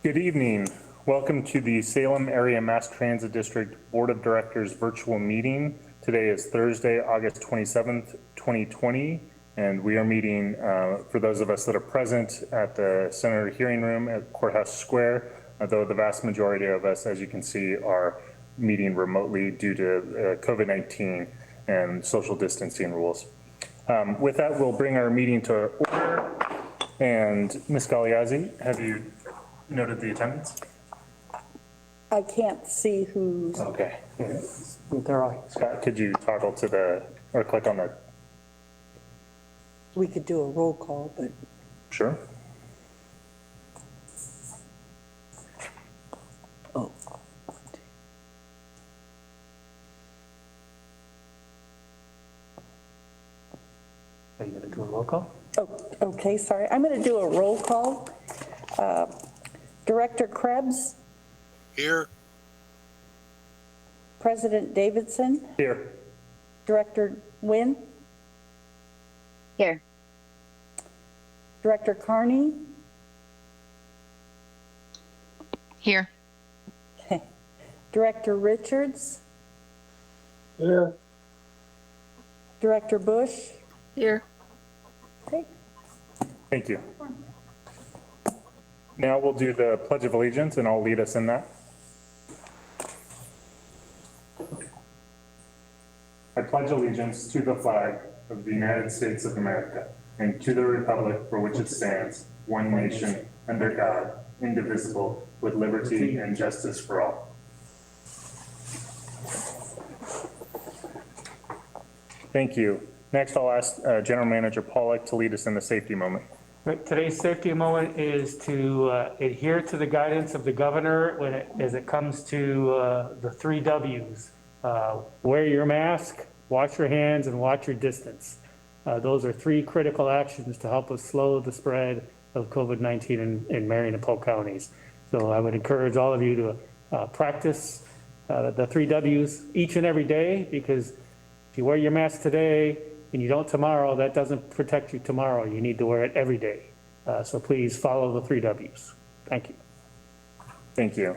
Good evening. Welcome to the Salem Area Mass Transit District Board of Directors virtual meeting. Today is Thursday, August 27th, 2020, and we are meeting for those of us that are present at the Senator Hearing Room at Courthouse Square, though the vast majority of us, as you can see, are meeting remotely due to COVID-19 and social distancing rules. With that, we'll bring our meeting to order. And Ms. Galeazzi, have you noted the attendance? I can't see who's. Okay. They're all. Scott, could you toggle to the, or click on the? We could do a roll call, but. Sure. Oh. Are you going to do a roll call? Oh, okay, sorry. I'm going to do a roll call. Director Krebs? Here. President Davidson? Here. Director Nguyen? Here. Director Carney? Here. Okay. Director Richards? Here. Director Bush? Here. Okay. Thank you. Now we'll do the Pledge of Allegiance, and I'll lead us in that. I pledge allegiance to the flag of the United States of America and to the republic for which it stands, one nation, under God, indivisible, with liberty and justice for all. Thank you. Next, I'll ask General Manager Pollack to lead us in the safety moment. Today's safety moment is to adhere to the guidance of the governor as it comes to the 3 W's. Wear your mask, wash your hands, and watch your distance. Those are 3 critical actions to help us slow the spread of COVID-19 in Marion and Polk counties. So I would encourage all of you to practice the 3 W's each and every day, because if you wear your mask today and you don't tomorrow, that doesn't protect you tomorrow. You need to wear it every day. So please follow the 3 W's. Thank you. Thank you.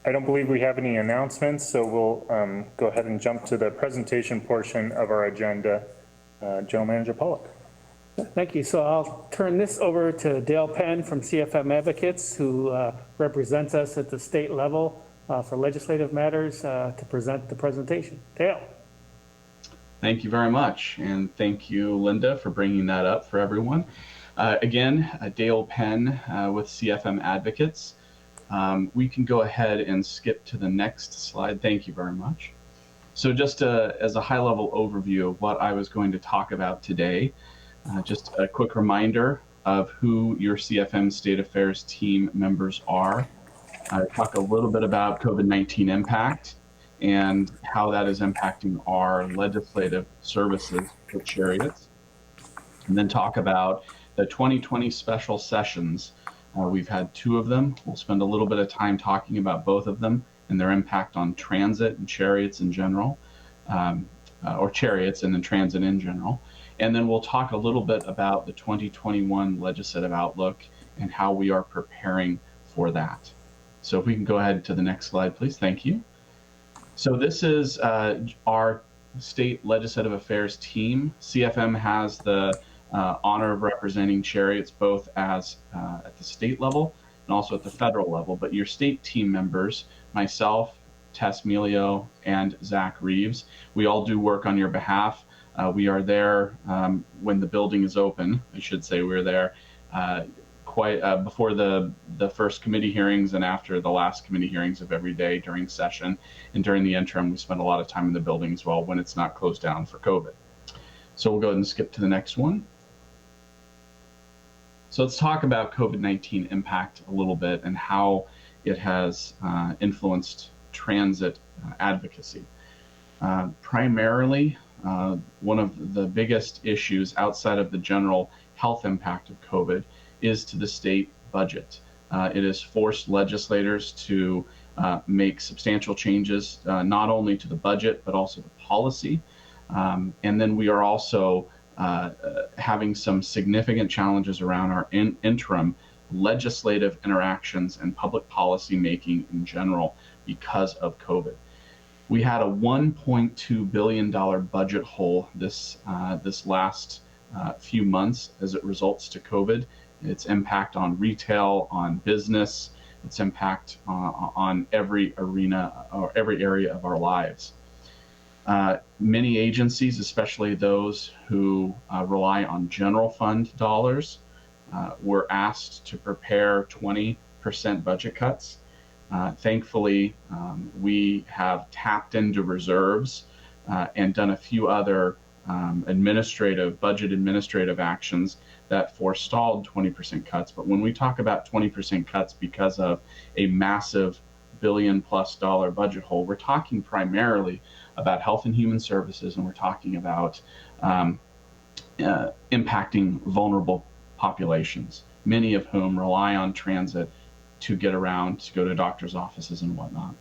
I don't believe we have any announcements, so we'll go ahead and jump to the presentation portion of our agenda. General Manager Pollack. Thank you. So I'll turn this over to Dale Penn from CFM Advocates, who represents us at the state level for legislative matters, to present the presentation. Dale. Thank you very much, and thank you, Linda, for bringing that up for everyone. Again, Dale Penn with CFM Advocates. We can go ahead and skip to the next slide. Thank you very much. So just as a high-level overview of what I was going to talk about today, just a quick reminder of who your CFM State Affairs team members are. Talk a little bit about COVID-19 Impact and how that is impacting our legislative services for Cherriots. And then talk about the 2020 special sessions. We've had 2 of them. We'll spend a little bit of time talking about both of them and their impact on transit and Cherriots in general, or Cherriots and then transit in general. And then we'll talk a little bit about the 2021 legislative outlook and how we are preparing for that. So if we can go ahead to the next slide, please. Thank you. So this is our state legislative affairs team. CFM has the honor of representing Cherriots both as at the state level and also at the federal level. But your state team members, myself, Tess Melio, and Zach Reeves, we all do work on your behalf. We are there when the building is open. I should say we're there quite before the first committee hearings and after the last committee hearings of every day during session. And during the interim, we spend a lot of time in the building as well when it's not closed down for COVID. So we'll go ahead and skip to the next one. So let's talk about COVID-19 impact a little bit and how it has influenced transit advocacy. Primarily, one of the biggest issues outside of the general health impact of COVID is to the state budget. It has forced legislators to make substantial changes, not only to the budget, but also the policy. And then we are also having some significant challenges around our interim legislative interactions and public policy making in general because of COVID. We had a $1.2 billion budget hole this last few months as it results to COVID, its impact on retail, on business, its impact on every arena or every area of our lives. Many agencies, especially those who rely on general fund dollars, were asked to prepare 20% budget cuts. Thankfully, we have tapped into reserves and done a few other budget administrative actions that forestalled 20% cuts. But when we talk about 20% cuts because of a massive $1 billion+ budget hole, we're talking primarily about health and human services, and we're talking about impacting vulnerable populations, many of whom rely on transit to get around, to go to doctor's offices and whatnot.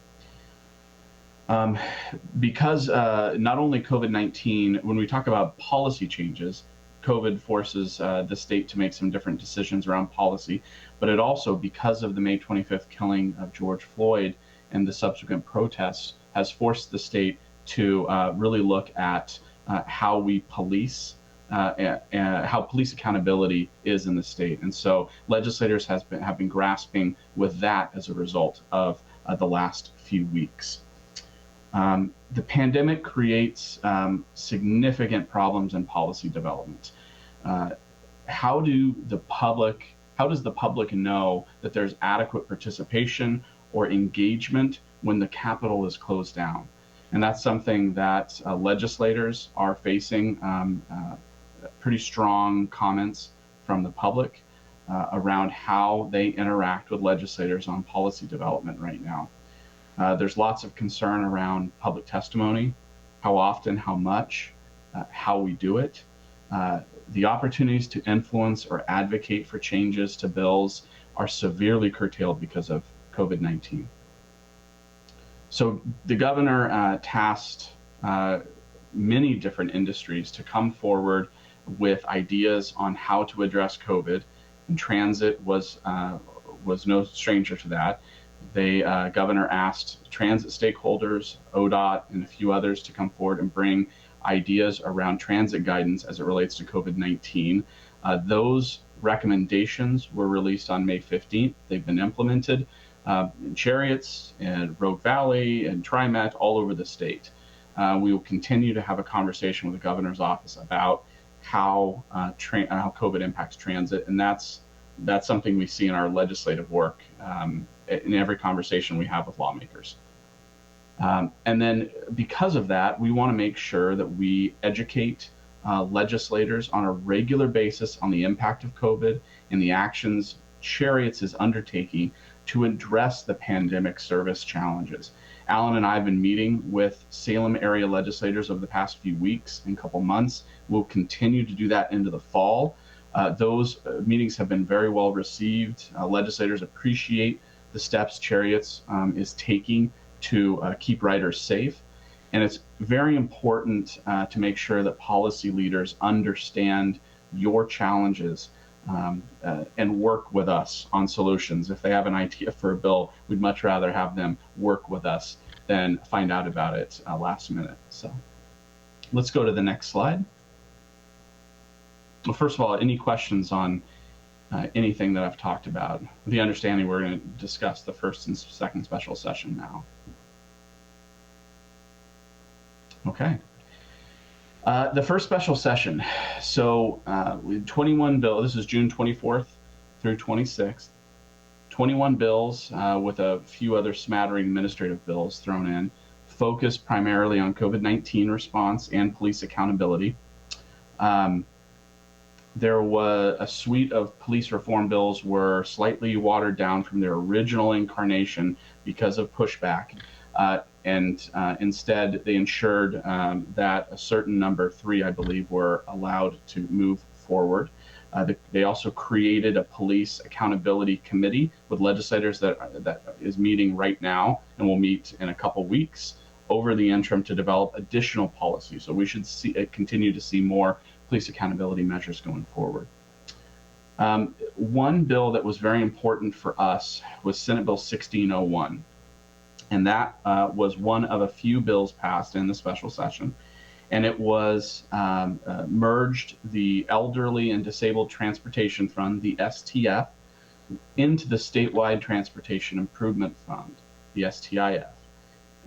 Because not only COVID-19, when we talk about policy changes, COVID forces the state to make some different decisions around policy, but it also, because of the May 25th killing of George Floyd and the subsequent protests, has forced the state to really look at how we police, how police accountability is in the state. And so legislators have been grasping with that as a result of the last few weeks. The pandemic creates significant problems in policy development. How does the public know that there's adequate participation or engagement when the Capitol is closed down? And that's something that legislators are facing pretty strong comments from the public around how they interact with legislators on policy development right now. There's lots of concern around public testimony, how often, how much, how we do it. The opportunities to influence or advocate for changes to bills are severely curtailed because of COVID-19. So the governor tasked many different industries to come forward with ideas on how to address COVID, and transit was no stranger to that. The governor asked transit stakeholders, ODOT, and a few others to come forward and bring ideas around transit guidance as it relates to COVID-19. Those recommendations were released on May 15th. They've been implemented in Cherriots and Rogue Valley and TriMet all over the state. We will continue to have a conversation with the governor's office about how COVID impacts transit, and that's something we see in our legislative work in every conversation we have with lawmakers. And then because of that, we want to make sure that we educate legislators on a regular basis on the impact of COVID and the actions Cherriots is undertaking to address the pandemic service challenges. Alan and I have been meeting with Salem area legislators over the past few weeks and couple months. We'll continue to do that into the fall. Those meetings have been very well received. Legislators appreciate the steps Cherriots is taking to keep riders safe. And it's very important to make sure that policy leaders understand your challenges and work with us on solutions. If they have an idea for a bill, we'd much rather have them work with us than find out about it last minute. So let's go to the next slide. Well, first of all, any questions on anything that I've talked about? With the understanding we're going to discuss the first and second special session now. Okay. The first special session. So 21 bills, this is June 24th through 26th. 21 bills with a few other smattering administrative bills thrown in, focused primarily on COVID-19 response and police accountability. There was a suite of police reform bills were slightly watered down from their original incarnation because of pushback. And instead, they ensured that a certain number, 3, I believe, were allowed to move forward. They also created a police accountability committee with legislators that is meeting right now and will meet in a couple weeks over the interim to develop additional policies. So we should continue to see more police accountability measures going forward. One bill that was very important for us was Senate Bill 1601. And that was one of a few bills passed in the special session. And it was merged the Elderly and Disabled Transportation Fund, the STF, into the Statewide Transportation Improvement Fund, the STIF.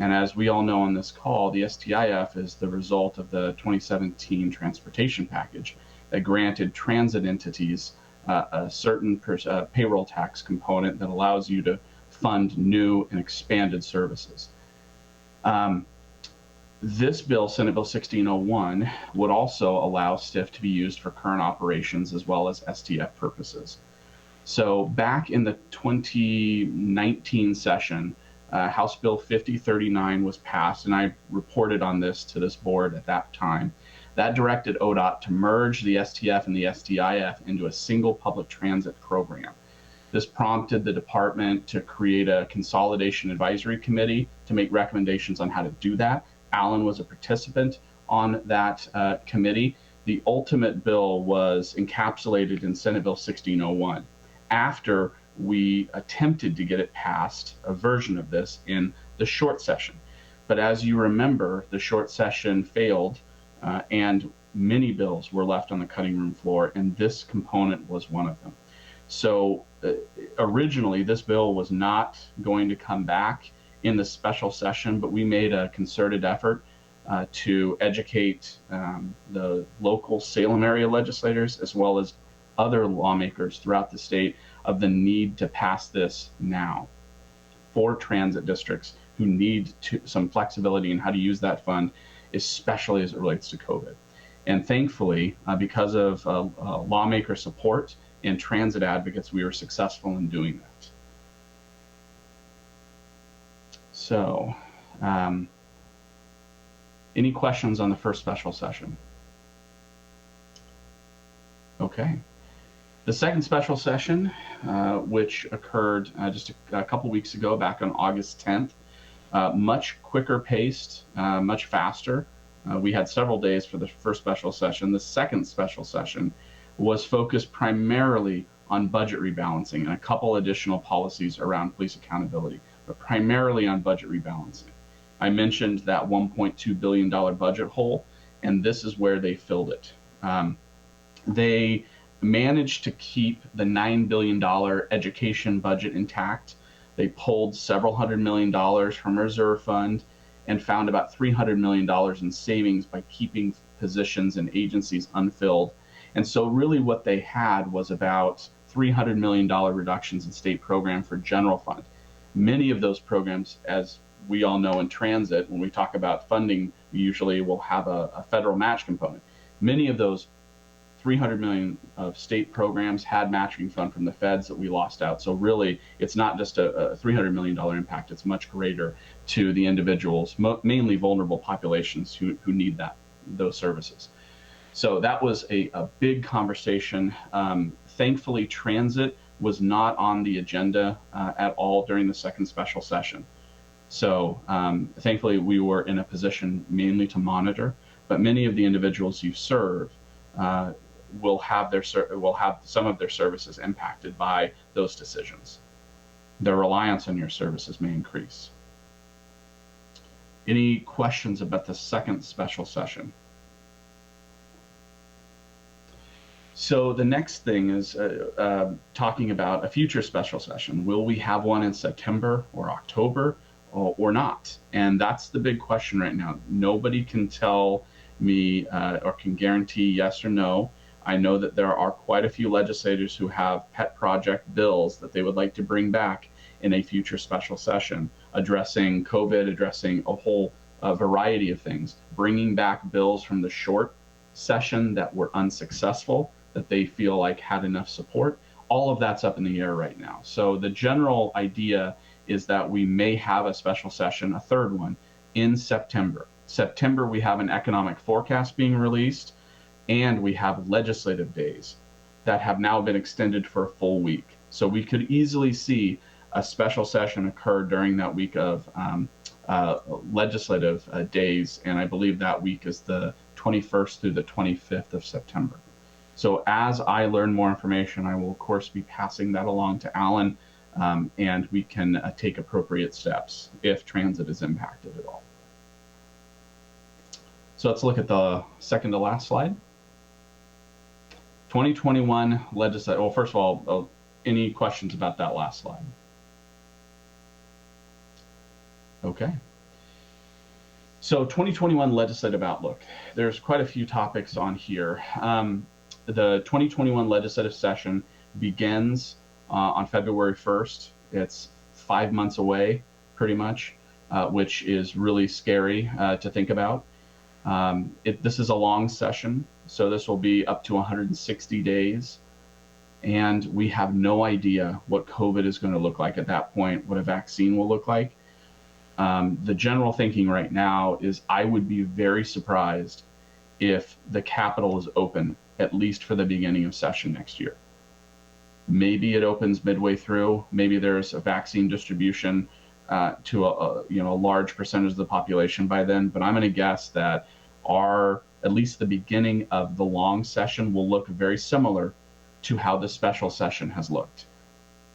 And as we all know on this call, the STIF is the result of the 2017 transportation package that granted transit entities a certain payroll tax component that allows you to fund new and expanded services. This bill, Senate Bill 1601, would also allow STIF to be used for current operations as well as STF purposes. So back in the 2019 session, House Bill 5039 was passed, and I reported on this to this board at that time. That directed ODOT to merge the STF and the STIF into a single public transit program. This prompted the department to create a consolidation advisory committee to make recommendations on how to do that. Alan was a participant on that committee. The ultimate bill was encapsulated in Senate Bill 1601. After we attempted to get it passed, a version of this, in the short session. But as you remember, the short session failed and many bills were left on the cutting room floor, and this component was one of them. So originally, this bill was not going to come back in the special session, but we made a concerted effort to educate the local Salem area legislators as well as other lawmakers throughout the state of the need to pass this now for transit districts who need some flexibility in how to use that fund, especially as it relates to COVID. And thankfully, because of lawmaker support and transit advocates, we were successful in doing that. So, any questions on the first special session? Okay. The second special session, which occurred just a couple weeks ago, back on August 10th, much quicker paced, much faster. We had several days for the first special session. The second special session was focused primarily on budget rebalancing and a couple additional policies around police accountability, but primarily on budget rebalancing. I mentioned that $1.2 billion budget hole, and this is where they filled it. They managed to keep the $9 billion education budget intact. They pulled several $100 million from reserve fund and found about $300 million in savings by keeping positions and agencies unfilled. And so really what they had was about $300 million reductions in state program for general fund. Many of those programs, as we all know in transit, when we talk about funding, we usually will have a federal match component. Many of those 300 million of state programs had matching fund from the feds that we lost out. So really, it's not just a $300 million impact, it's much greater to the individuals, mainly vulnerable populations who need those services. So that was a big conversation. Thankfully, transit was not on the agenda at all during the second special session. So thankfully, we were in a position mainly to monitor, but many of the individuals you serve will have some of their services impacted by those decisions. Their reliance on your services may increase. Any questions about the second special session? So the next thing is talking about a future special session. Will we have one in September or October or not? And that's the big question right now. Nobody can tell me or can guarantee yes or no. I know that there are quite a few legislators who have pet project bills that they would like to bring back in a future special session, addressing COVID, addressing a whole variety of things, bringing back bills from the short session that were unsuccessful, that they feel like had enough support. All of that's up in the air right now. So the general idea is that we may have a special session, a third one, in September. September, we have an economic forecast being released, and we have legislative days that have now been extended for a full week. So we could easily see a special session occur during that week of legislative days, and I believe that week is the 21st through the 25th of September. So as I learn more information, I will of course be passing that along to Alan, and we can take appropriate steps if transit is impacted at all. So let's look at the second to last slide. 2021 legislative, well, first of all, any questions about that last slide? Okay. So 2021 legislative outlook. There's quite a few topics on here. The 2021 legislative session begins on February 1st. It's 5 months away, pretty much, which is really scary to think about. This is a long session, so this will be up to 160 days. And we have no idea what COVID is going to look like at that point, what a vaccine will look like. The general thinking right now is I would be very surprised if the Capitol is open, at least for the beginning of session next year. Maybe it opens midway through. Maybe there's a vaccine distribution to a large percentage of the population by then. But I'm going to guess that at least the beginning of the long session will look very similar to how the special session has looked.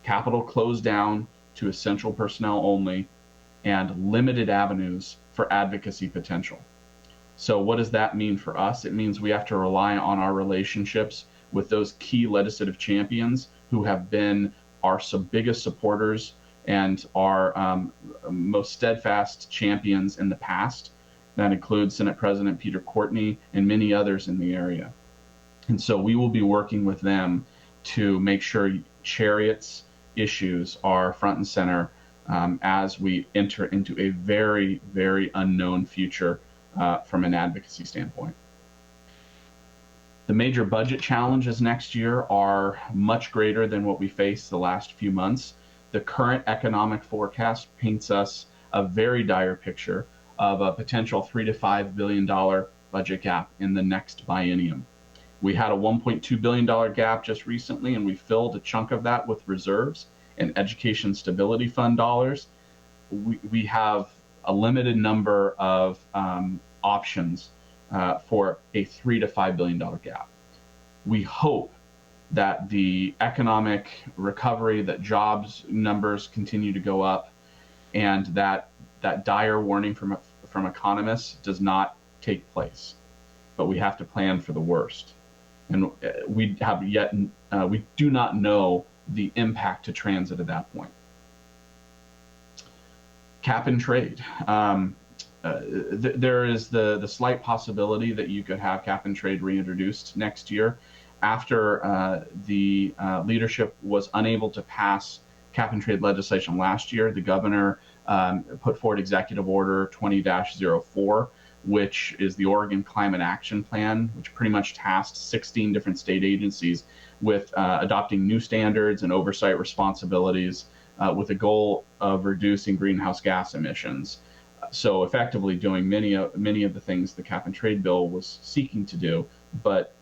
Capitol closed down to essential personnel only and limited avenues for advocacy potential. So what does that mean for us? It means we have to rely on our relationships with those key legislative champions who have been our biggest supporters and our most steadfast champions in the past. That includes Senate President Peter Courtney and many others in the area. And so we will be working with them to make sure Cherriots issues are front and center as we enter into a very, very unknown future from an advocacy standpoint. The major budget challenges next year are much greater than what we faced the last few months. The current economic forecast paints us a very dire picture of a potential $3 to $5 billion budget gap in the next biennium. We had a $1.2 billion gap just recently, and we filled a chunk of that with reserves and education stability fund dollars. We have a limited number of options for a $3 to $5 billion gap. We hope that the economic recovery, that jobs numbers continue to go up, and that dire warning from economists does not take place. But we have to plan for the worst. And we do not know the impact to transit at that point. Cap and trade. There is the slight possibility that you could have cap and trade reintroduced next year after the leadership was unable to pass cap and trade legislation last year. The governor put forward Executive Order 20-04, which is the Oregon Climate Action Plan, which pretty much tasked 16 different state agencies with adopting new standards and oversight responsibilities with a goal of reducing greenhouse gas emissions. So effectively doing many of the things the cap and trade bill was seeking to do, but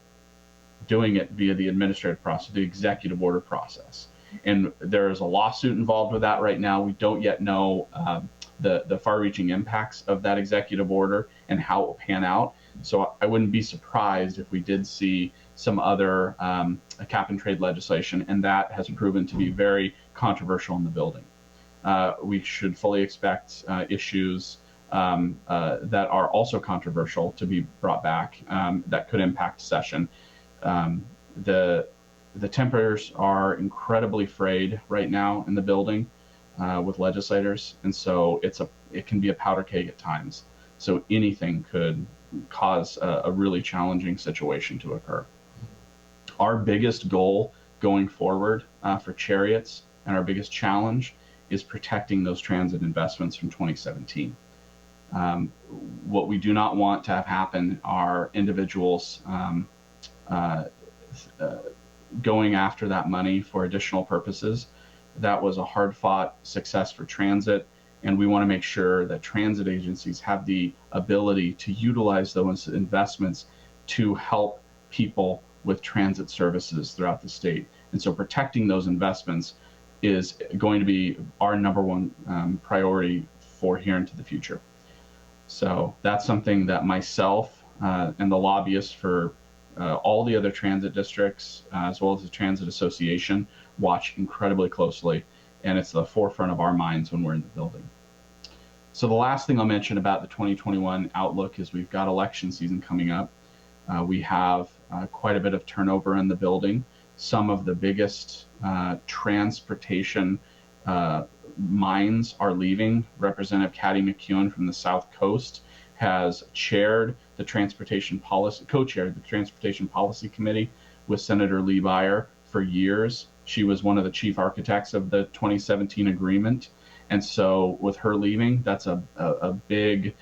doing it via the administrative process, the executive order process. And there is a lawsuit involved with that right now. We don't yet know the far-reaching impacts of that executive order and how it will pan out. So I wouldn't be surprised if we did see some other cap and trade legislation, and that has proven to be very controversial in the building. We should fully expect issues that are also controversial to be brought back that could impact session. The tempers are incredibly frayed right now in the building with legislators, and so it can be a powder keg at times. So anything could cause a really challenging situation to occur. Our biggest goal going forward for Cherriots, and our biggest challenge, is protecting those transit investments from 2017. What we do not want to have happen are individuals going after that money for additional purposes. That was a hard-fought success for transit, and we want to make sure that transit agencies have the ability to utilize those investments to help people with transit services throughout the state. And so protecting those investments is going to be our number one priority for here into the future. So that's something that myself and the lobbyists for all the other transit districts, as well as the Transit Association, watch incredibly closely, and it's the forefront of our minds when we're in the building. So the last thing I'll mention about the 2021 outlook is we've got election season coming up. We have quite a bit of turnover in the building. Some of the biggest transportation minds are leaving. Representative Caddy McEwen from the South Coast has chaired the transportation policy, co-chaired the Transportation Policy Committee with Senator Lee Beyer for years. She was one of the chief architects of the 2017 agreement. And so with her leaving, that's a big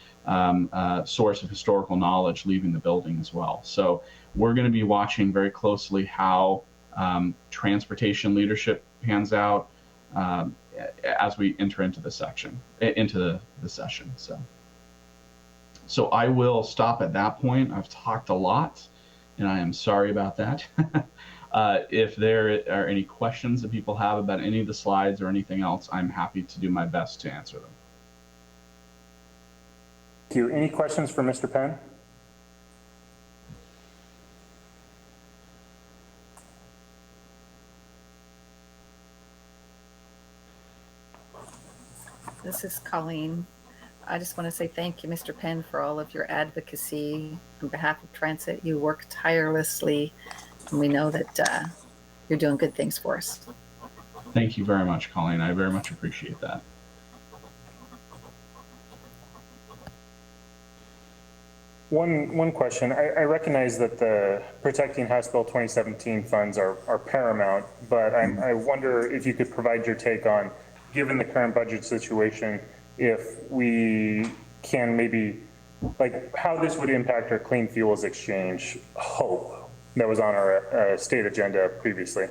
source of historical knowledge leaving the building as well. So we're going to be watching very closely how transportation leadership pans out as we enter into the session. So I will stop at that point. I've talked a lot, and I am sorry about that. If there are any questions that people have about any of the slides or anything else, I'm happy to do my best to answer them. Thank you. Any questions for Mr. Penn? This is Colleen. I just want to say thank you, Mr. Penn, for all of your advocacy on behalf of transit. You work tirelessly, and we know that you're doing good things for us. Thank you very much, Colleen. I very much appreciate that. One question. I recognize that the Protecting House Bill 2017 funds are paramount, but I wonder if you could provide your take on, given the current budget situation, if we can maybe, like, how this would impact our clean fuels exchange hope that was on our state agenda previously.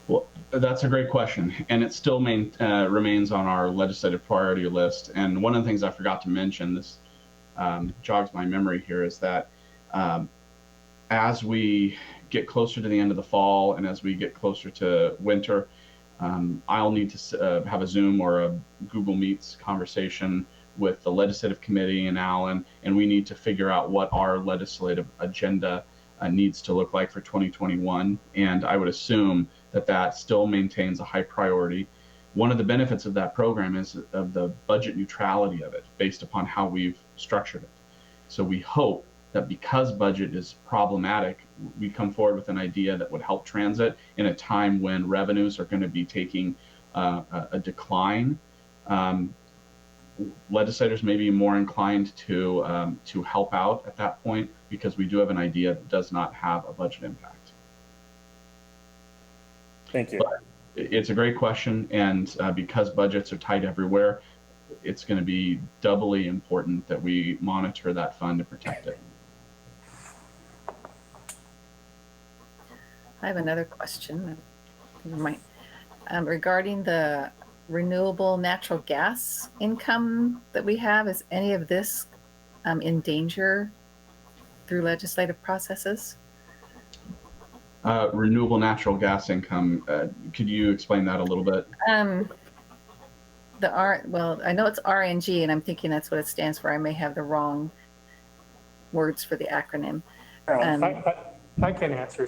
Well, that's a great question, and it still remains on our legislative priority list. And one of the things I forgot to mention, this jogs my memory here, is that as we get closer to the end of the fall and as we get closer to winter, I'll need to have a Zoom or a Google Meets conversation with the legislative committee and Alan, and we need to figure out what our legislative agenda needs to look like for 2021. And I would assume that that still maintains a high priority. One of the benefits of that program is of the budget neutrality of it based upon how we've structured it. So we hope that because budget is problematic, we come forward with an idea that would help transit in a time when revenues are going to be taking a decline. Legislators may be more inclined to help out at that point because we do have an idea that does not have a budget impact. Thank you. But it's a great question, and because budgets are tight everywhere, it's going to be doubly important that we monitor that fund and protect it. I have another question. Regarding the renewable natural gas income that we have, is any of this in danger through legislative processes? Renewable natural gas income, could you explain that a little bit? Well, I know it's RNG, and I'm thinking that's what it stands for. I may have the wrong words for the acronym. I can answer.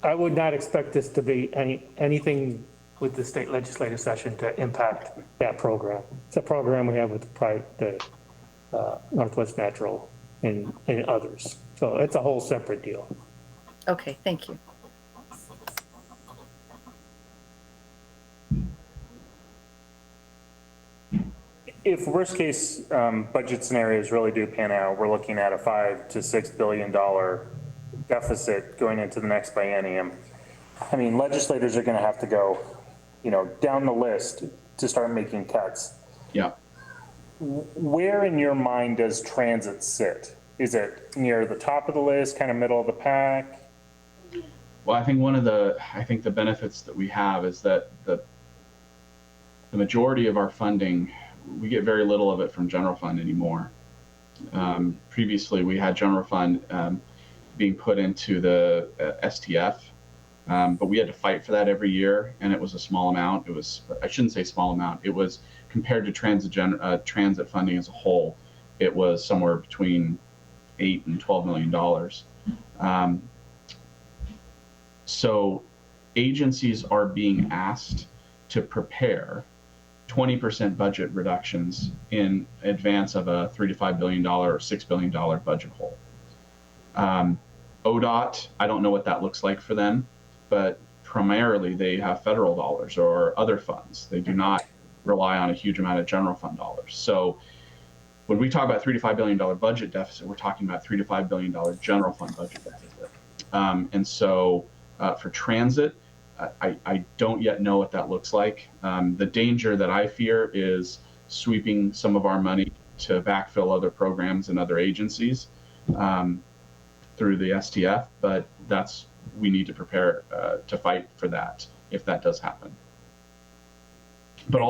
I would not expect this to be anything with the state legislative session to impact that program. It's a program we have with the Northwest Natural and others. So it's a whole separate deal. Okay, thank you. If worst case budget scenarios really do pan out, we're looking at a $5 to $6 billion deficit going into the next biennium. I mean, legislators are going to have to go, down the list to start making cuts. Yeah. Where in your mind does transit sit? Is it near the top of the list, kind of middle of the pack? Well, I think the benefits that we have is that the majority of our funding, we get very little of it from general fund anymore. Previously, we had general fund being put into the STF, but we had to fight for that every year, and it was a small amount. I shouldn't say small amount. It was compared to transit funding as a whole, it was somewhere between $8 and $12 million. So agencies are being asked to prepare 20% budget reductions in advance of a $3 to $5 billion or $6 billion budget hole. ODOT, I don't know what that looks like for them, but primarily they have federal dollars or other funds. They do not rely on a huge amount of general fund dollars. So when we talk about $3 to $5 billion budget deficit, we're talking about $3 to $5 billion general fund budget deficit. And so for transit, I don't yet know what that looks like. The danger that I fear is sweeping some of our money to backfill other programs and other agencies through the STF, but we need to prepare to fight for that if that does happen. But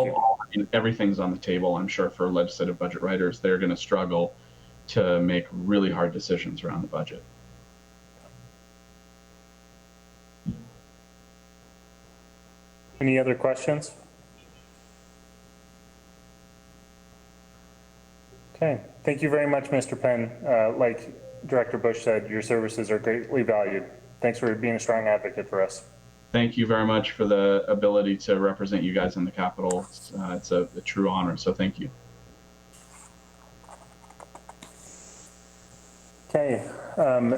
everything's on the table, I'm sure, for legislative budget writers. They're going to struggle to make really hard decisions around the budget. Any other questions? Okay, thank you very much, Mr. Penn. Like Director Bush said, your services are greatly valued. Thanks for being a strong advocate for us. Thank you very much for the ability to represent you guys in the Capitol. It's a true honor, so thank you. Okay,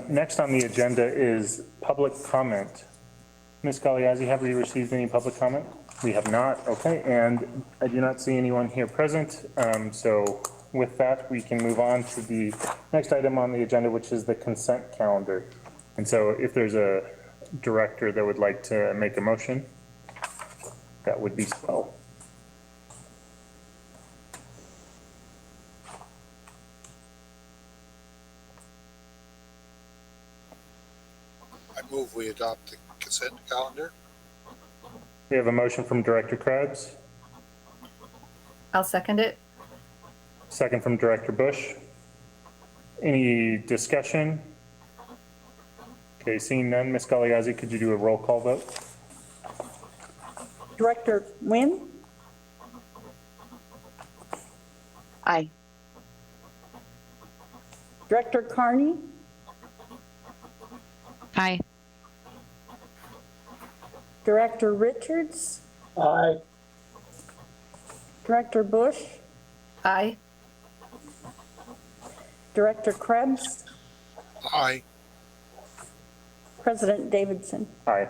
next on the agenda is public comment. Ms. Galiazzi, have we received any public comment? We have not, okay, and I do not see anyone here present. So with that, we can move on to the next item on the agenda, which is the consent calendar. And so if there's a director that would like to make a motion, that would be so. I move we adopt the consent calendar. We have a motion from Director Krebs, I'll second it. second from Director Bush. Any discussion? Okay, seeing none, Ms. Galiazzi, could you do a roll call vote? Director Nguyen, Aye. Director Carney, Aye. Director Richards, Aye. Director Bush, Aye. Director Krebs, Aye. President Davidson. Aye.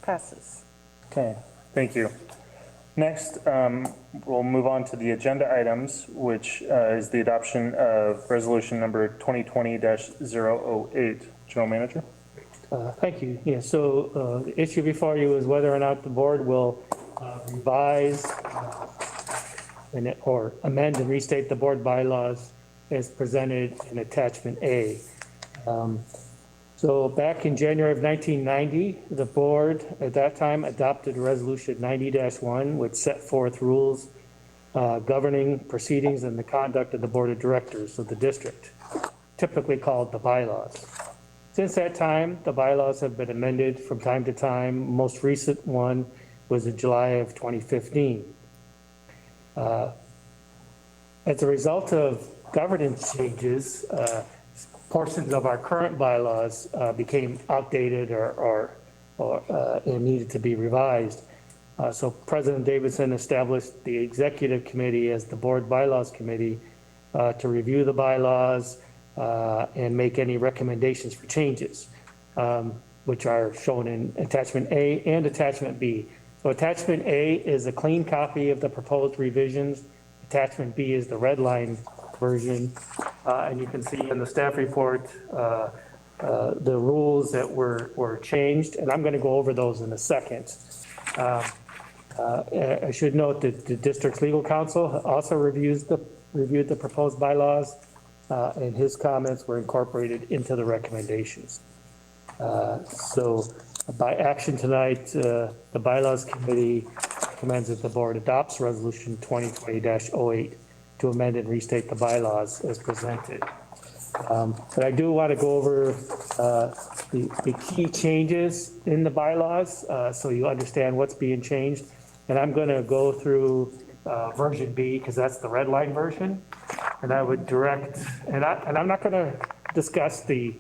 Passes. Okay, thank you. Next, we'll move on to the agenda items, which is the adoption of resolution number 2020-008. General Manager? Thank you. Yeah, so the issue before you is whether or not the board will revise or amend and restate the board bylaws as presented in attachment A. So back in January of 1990, the board at that time adopted resolution 90-1, which set forth rules governing proceedings and the conduct of the board of directors of the district, typically called the bylaws. Since that time, the bylaws have been amended from time to time. Most recent one was in July of 2015. As a result of governance changes, portions of our current bylaws became outdated or needed to be revised. So President Davidson established the executive committee as the board bylaws committee to review the bylaws and make any recommendations for changes, which are shown in attachment A and attachment B. So attachment A is a clean copy of the proposed revisions. Attachment B is the red line version. And you can see in the staff report the rules that were changed, and I'm going to go over those in a second. I should note that the district's legal counsel also reviewed the proposed bylaws, and his comments were incorporated into the recommendations. So by action tonight, the bylaws committee recommends that the board adopts resolution 2020-08 to amend and restate the bylaws as presented. But I do want to go over the key changes in the bylaws so you understand what's being changed. And I'm going to go through version B because that's the red line version. And I would direct, and I'm not going to discuss the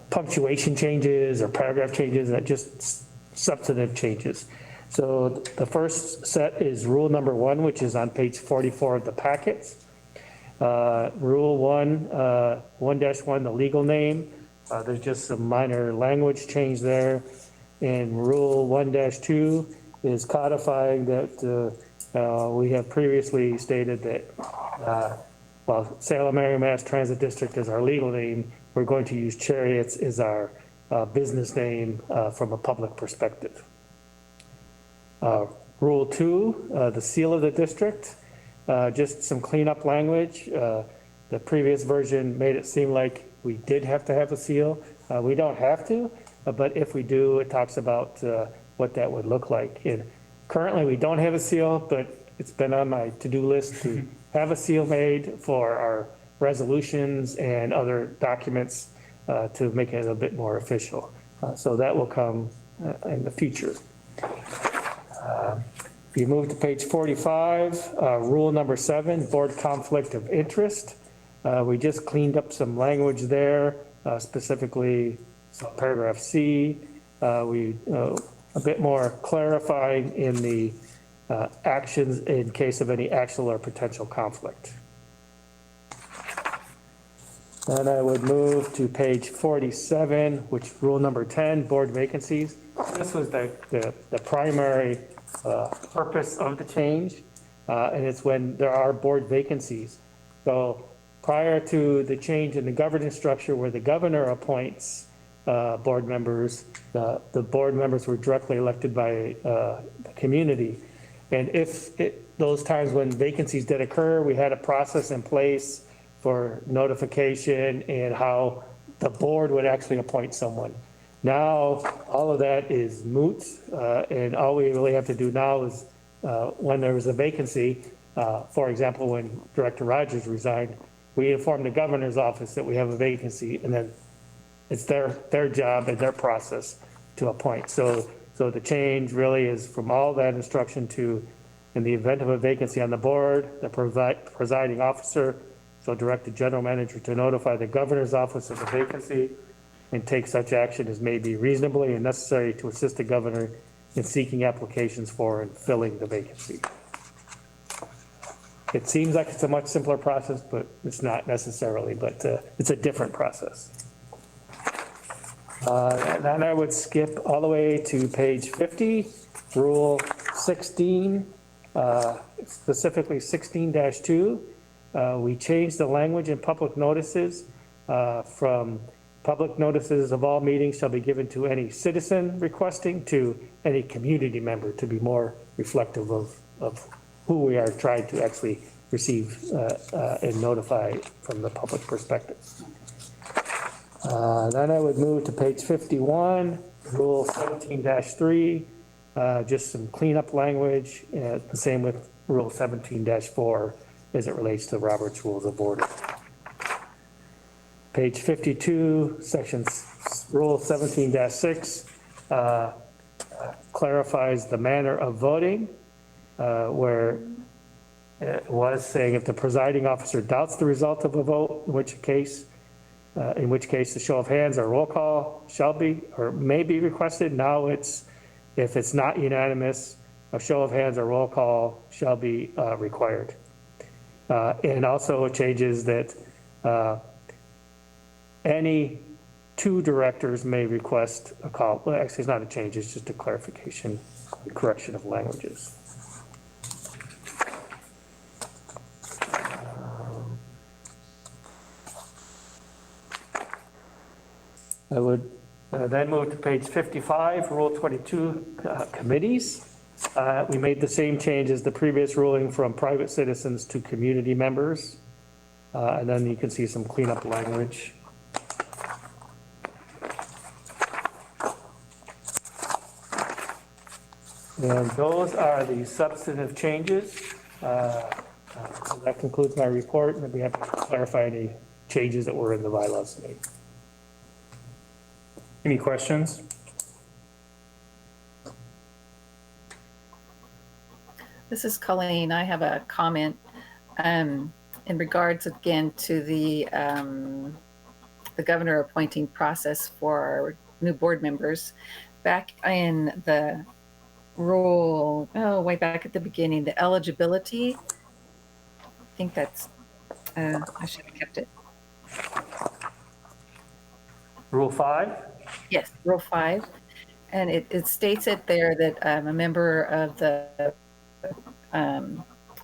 punctuation changes or paragraph changes, that just substantive changes. So the first set is rule number 1, which is on page 44 of the packets. Rule 1-1, the legal name. There's just some minor language change there. And rule 1-2 is codifying that we have previously stated that while Salem Area Mass Transit District is our legal name, we're going to use Cherriots as our business name from a public perspective. Rule 2, the seal of the district, just some cleanup language. The previous version made it seem like we did have to have a seal. We don't have to, but if we do, it talks about what that would look like. And currently, we don't have a seal, but it's been on my to-do list to have a seal made for our resolutions and other documents to make it a bit more official. So that will come in the future. If you move to page 45, rule number 7, board conflict of interest. We just cleaned up some language there, specifically paragraph C. We a bit more clarifying in the actions in case of any actual or potential conflict. Then I would move to page 47, which rule number 10, board vacancies. This was the primary purpose of the change, and it's when there are board vacancies. So prior to the change in the governance structure where the governor appoints board members, the board members were directly elected by the community. And if those times when vacancies did occur, we had a process in place for notification and how the board would actually appoint someone. Now, all of that is moot, and all we really have to do now is when there was a vacancy, for example, when Director Rogers resigned, we informed the governor's office that we have a vacancy, and then it's their job and their process to appoint. So the change really is from all that instruction to, in the event of a vacancy on the board, the presiding officer shall direct the general manager to notify the governor's office of the vacancy and take such action as may be reasonably and necessary to assist the governor in seeking applications for and filling the vacancy. It seems like it's a much simpler process, but it's not necessarily, but it's a different process. And then I would skip all the way to page 50, rule 16, specifically 16-2. We changed the language in public notices from public notices of all meetings shall be given to any citizen requesting to any community member, to be more reflective of who we are trying to actually receive and notify from the public perspective. Then I would move to page 51, rule 17-3, just some cleanup language, the same with rule 17-4 as it relates to Robert's Rules of Order. Page 52, section rule 17-6 clarifies the manner of voting, where it was saying if the presiding officer doubts the result of a vote, in which case the show of hands or roll call shall be or may be requested. Now it's, if it's not unanimous, a show of hands or roll call shall be required. And also it changes that any 2 directors may request a call. Well, actually, it's not a change, it's just a clarification, correction of languages. I would then move to page 55, Rule 22, committees. We made the same change as the previous ruling from private citizens to community members. And then you can see some cleanup language. And those are the substantive changes. So that concludes my report, and I'd be happy to clarify any changes that were in the bylaws made. Any questions? This is Colleen. I have a comment in regards again to the governor appointing process for our new board members. Back in the rule, way back at the beginning, the eligibility, I think that's, I should have kept it. Rule 5? Yes, Rule 5. And it states it there that a member of the,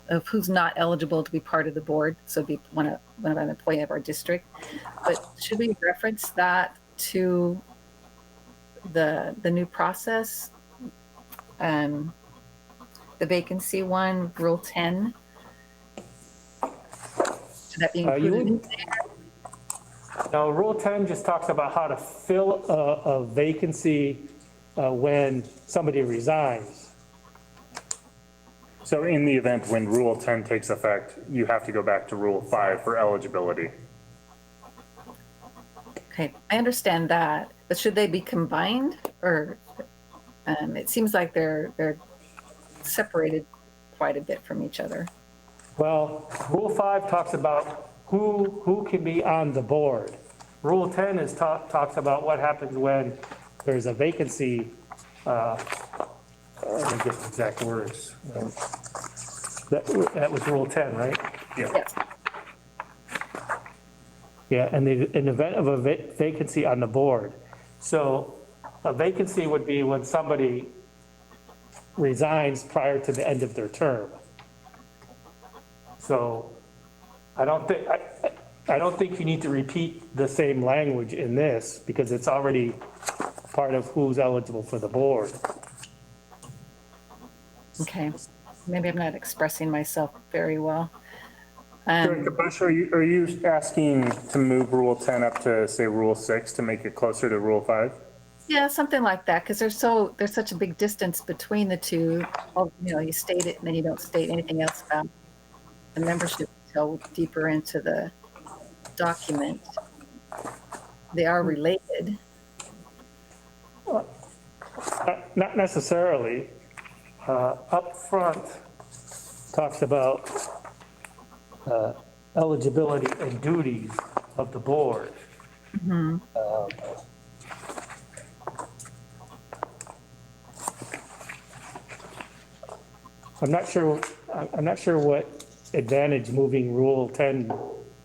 of who's not eligible to be part of the board, so be one of an employee of our district. But should we reference that to the new process? The vacancy one, Rule 10? Should that be included in there? Now, Rule 10 just talks about how to fill a vacancy when somebody resigns. So in the event when Rule 10 takes effect, you have to go back to Rule 5 for eligibility. Okay, I understand that, but should they be combined, or it seems like they're separated quite a bit from each other. Well, Rule 5 talks about who can be on the board. Rule 10 talks about what happens when there's a vacancy. Let me get the exact words. That was Rule 10, right? Yeah. Yes. Yeah, and in the event of a vacancy on the board. So a vacancy would be when somebody resigns prior to the end of their term. So I don't think you need to repeat the same language in this because it's already part of who's eligible for the board. Okay, maybe I'm not expressing myself very well. Director Bush, are you asking to move Rule 10 up to, say, Rule 6 to make it closer to Rule 5? Yeah, something like that, because there's such a big distance between the two. You state it and then you don't state anything else about the membership until deeper into the document. They are related. Not necessarily. Up front talks about eligibility and duties of the board. I'm not sure what advantage moving Rule 10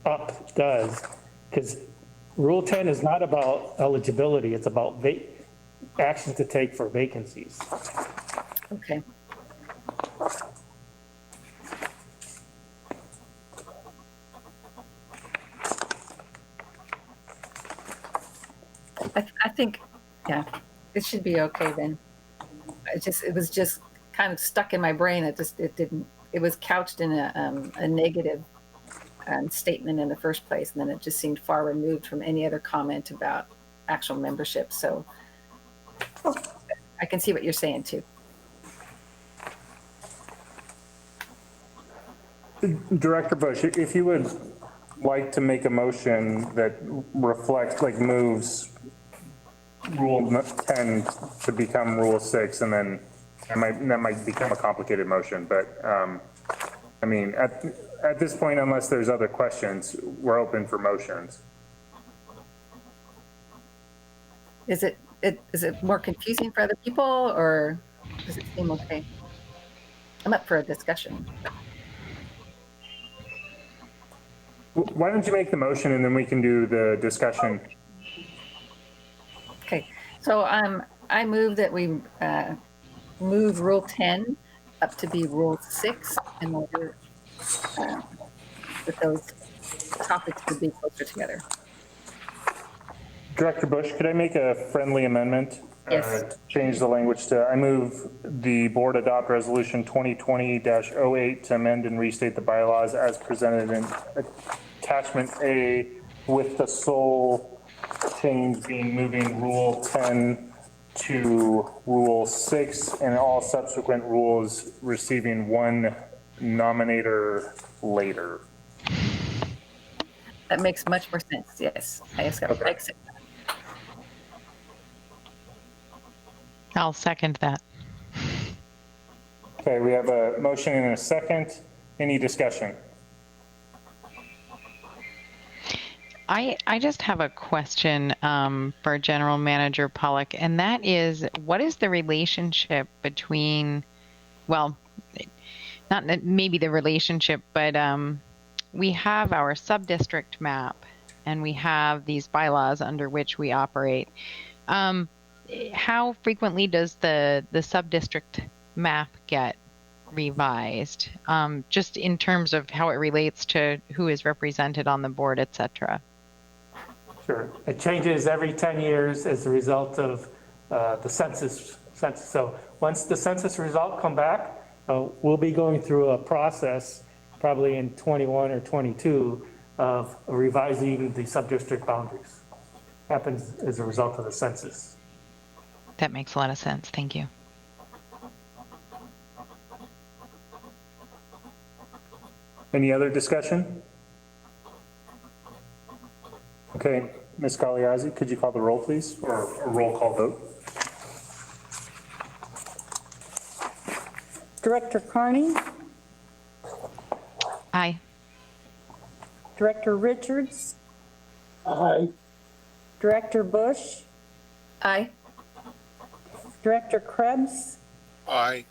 up does, because Rule 10 is not about eligibility, it's about action to take for vacancies. Okay. I think, yeah, it should be okay then. It was just kind of stuck in my brain. It was couched in a negative statement in the first place, and then it just seemed far removed from any other comment about actual membership. So I can see what you're saying too. Director Bush, if you would like to make a motion that reflects, like moves Rule 10 to become Rule 6, and then that might become a complicated motion, but I mean, at this point, unless there's other questions, we're open for motions. Is it more confusing for other people, or does it seem okay? I'm up for a discussion. Why don't you make the motion and then we can do the discussion? Okay, so I move that we move Rule 10 up to be Rule 6 in order that those topics would be closer together. Director Bush, could I make a friendly amendment? Yes. Change the language to, I move the board adopt resolution 2020-08 to amend and restate the bylaws as presented in attachment A, with the sole change being moving Rule 10 to Rule 6 and all subsequent rules receiving one nominator later. That makes much more sense. Yes, I accept that. I'll second that. Okay, we have a motion and a second. Any discussion? I just have a question for General Manager Pollock, and that is, what is the relationship between, well, not maybe the relationship, but we have our sub-district map and we have these bylaws under which we operate. How frequently does the sub-district map get revised, just in terms of how it relates to who is represented on the board, et cetera? Sure. It changes every 10 years as a result of the census. So once the census result come back, we'll be going through a process probably in 21 or 22 of revising the sub-district boundaries. Happens as a result of the census. That makes a lot of sense. Thank you. Any other discussion? Okay, Ms. Galeazzi, could you call the roll, please, or a roll call vote? Director Carney, Aye. Director Richards, Aye. Director Bush, Aye. Director Krebs, Aye.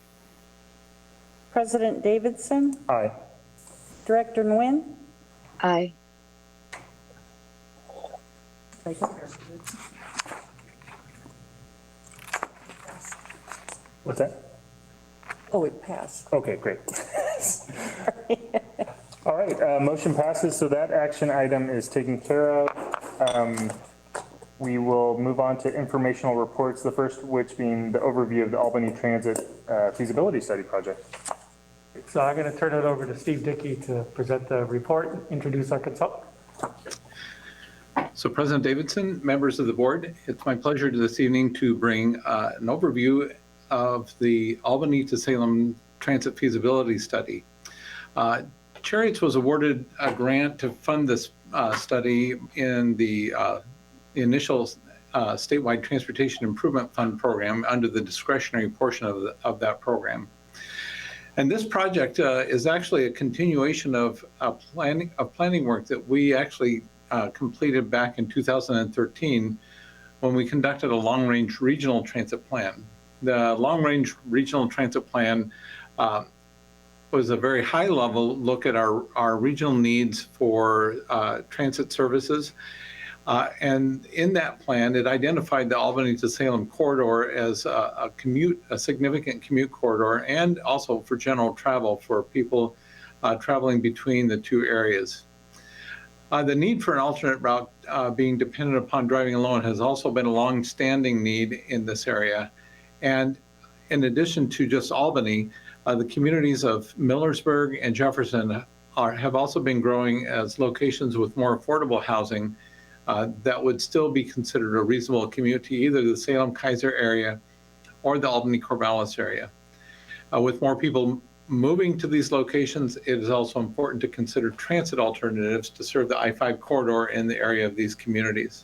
President Davidson, Aye. Director Nguyen. Aye. What's that? Oh, it passed. Okay, great. All right, motion passes, so that action item is taken care of. We will move on to informational reports, the first which being the overview of the Albany Transit feasibility study project. So I'm going to turn it over to Steve Dickey to present the report, introduce our consultant. So President Davidson, members of the board, it's my pleasure this evening to bring an overview of the Albany to Salem Transit Feasibility Study. Cherriots was awarded a grant to fund this study in the initial statewide Transportation Improvement Fund program under the discretionary portion of that program. And this project is actually a continuation of planning work that we actually completed back in 2013 when we conducted a long-range regional transit plan. The long-range regional transit plan was a very high-level look at our regional needs for transit services. And in that plan, it identified the Albany to Salem corridor as a significant commute corridor, and also for general travel for people traveling between the two areas. The need for an alternate route being dependent upon driving alone has also been a long-standing need in this area. And in addition to just Albany, the communities of Millersburg and Jefferson have also been growing as locations with more affordable housing that would still be considered a reasonable commute to either the Salem-Keizer area or the Albany-Corvallis area. With more people moving to these locations, it is also important to consider transit alternatives to serve the I-5 corridor in the area of these communities.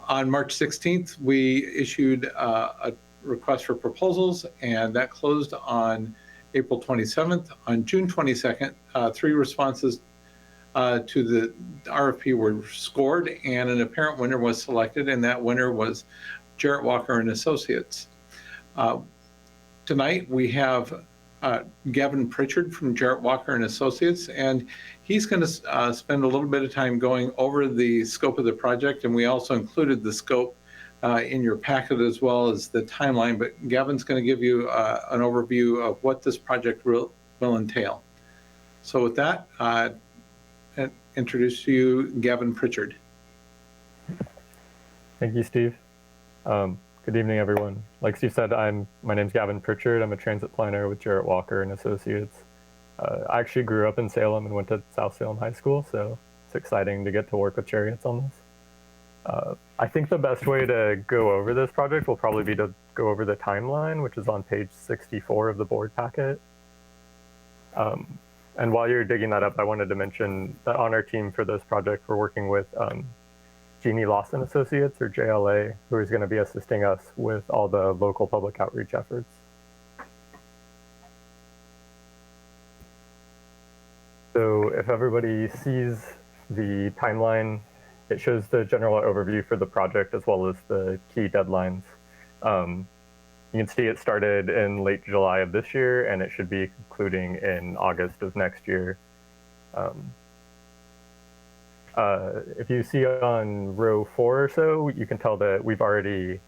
On March 16th, we issued a request for proposals, and that closed on April 27th. On June 22nd, 3 responses to the RFP were scored, and an apparent winner was selected, and that winner was Cherriots Walker and Associates. Tonight we have Gavin Pritchard from Cherriots Walker and Associates, and he's going to spend a little bit of time going over the scope of the project, and we also included the scope in your packet as well as the timeline, but Gavin's going to give you an overview of what this project will entail. So with that, introduce to you Gavin Pritchard. Thank you, Steve. Good evening, everyone. Like Steve said, my name's Gavin Pritchard. I'm a transit planner with Cherriots Walker and Associates. I actually grew up in Salem and went to South Salem High School, so it's exciting to get to work with Cherriots on this. I think the best way to go over this project will probably be to go over the timeline, which is on page 64 of the board packet. And while you're digging that up, I wanted to mention that on our team for this project, we're working with Jeannie Lawson Associates, or JLA, who is going to be assisting us with all the local public outreach efforts. So if everybody sees the timeline, it shows the general overview for the project as well as the key deadlines. You can see it started in late July of this year, and it should be concluding in August of next year. If you see on row 4 or so, you can tell that we've already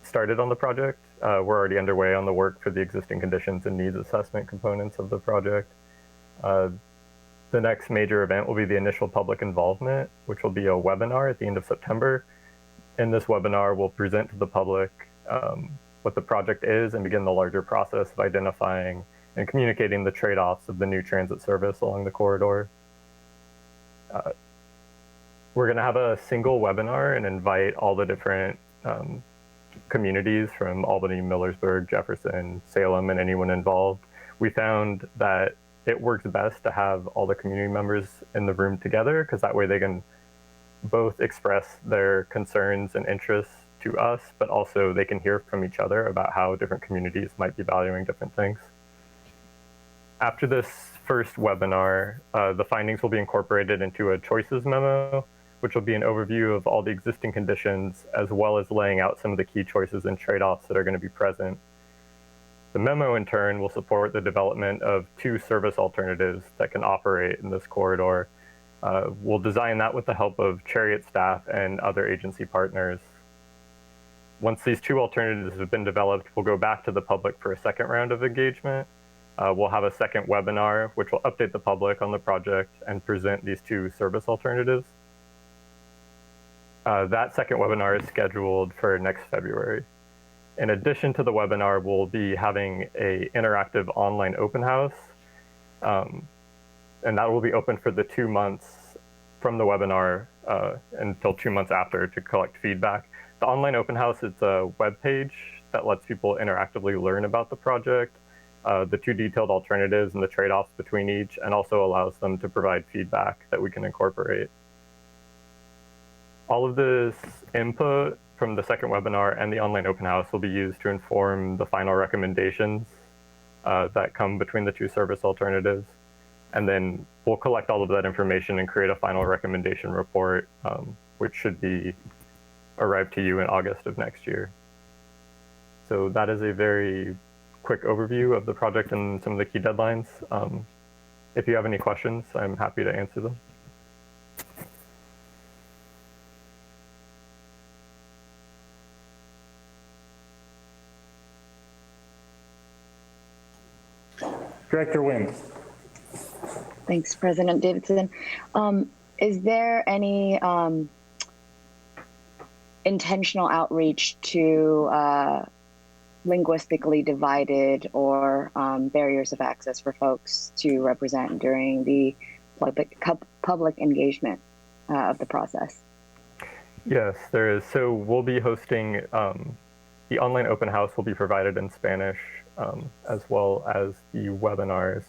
started on the project. We're already underway on the work for the existing conditions and needs assessment components of the project. The next major event will be the initial public involvement, which will be a webinar at the end of September. In this webinar, we'll present to the public what the project is and begin the larger process of identifying and communicating the trade-offs of the new transit service along the corridor. We're going to have a single webinar and invite all the different communities from Albany, Millersburg, Jefferson, Salem, and anyone involved. We found that it works best to have all the community members in the room together, because that way they can both express their concerns and interests to us, but also they can hear from each other about how different communities might be valuing different things. After this first webinar, the findings will be incorporated into a choices memo, which will be an overview of all the existing conditions, as well as laying out some of the key choices and trade-offs that are going to be present. The memo, in turn, will support the development of 2 service alternatives that can operate in this corridor. We'll design that with the help of Cherriots staff and other agency partners. Once these 2 alternatives have been developed, we'll go back to the public for a second round of engagement. We'll have a second webinar, which will update the public on the project and present these 2 service alternatives. That second webinar is scheduled for next February. In addition to the webinar, we'll be having an interactive online open house, and that will be open for the 2 months from the webinar until 2 months after to collect feedback. The online open house is a web page that lets people interactively learn about the project, the 2 detailed alternatives and the trade-offs between each, and also allows them to provide feedback that we can incorporate. All of this input from the second webinar and the online open house will be used to inform the final recommendations that come between the 2 service alternatives. And then we'll collect all of that information and create a final recommendation report, which should be arrived to you in August of next year. So that is a very quick overview of the project and some of the key deadlines. If you have any questions, I'm happy to answer them. Director Nguyen. Thanks, President Davidson. Is there any intentional outreach to linguistically divided or barriers of access for folks to represent during the public engagement of the process? Yes, there is. So we'll be hosting, the online open house will be provided in Spanish, as well as the webinars.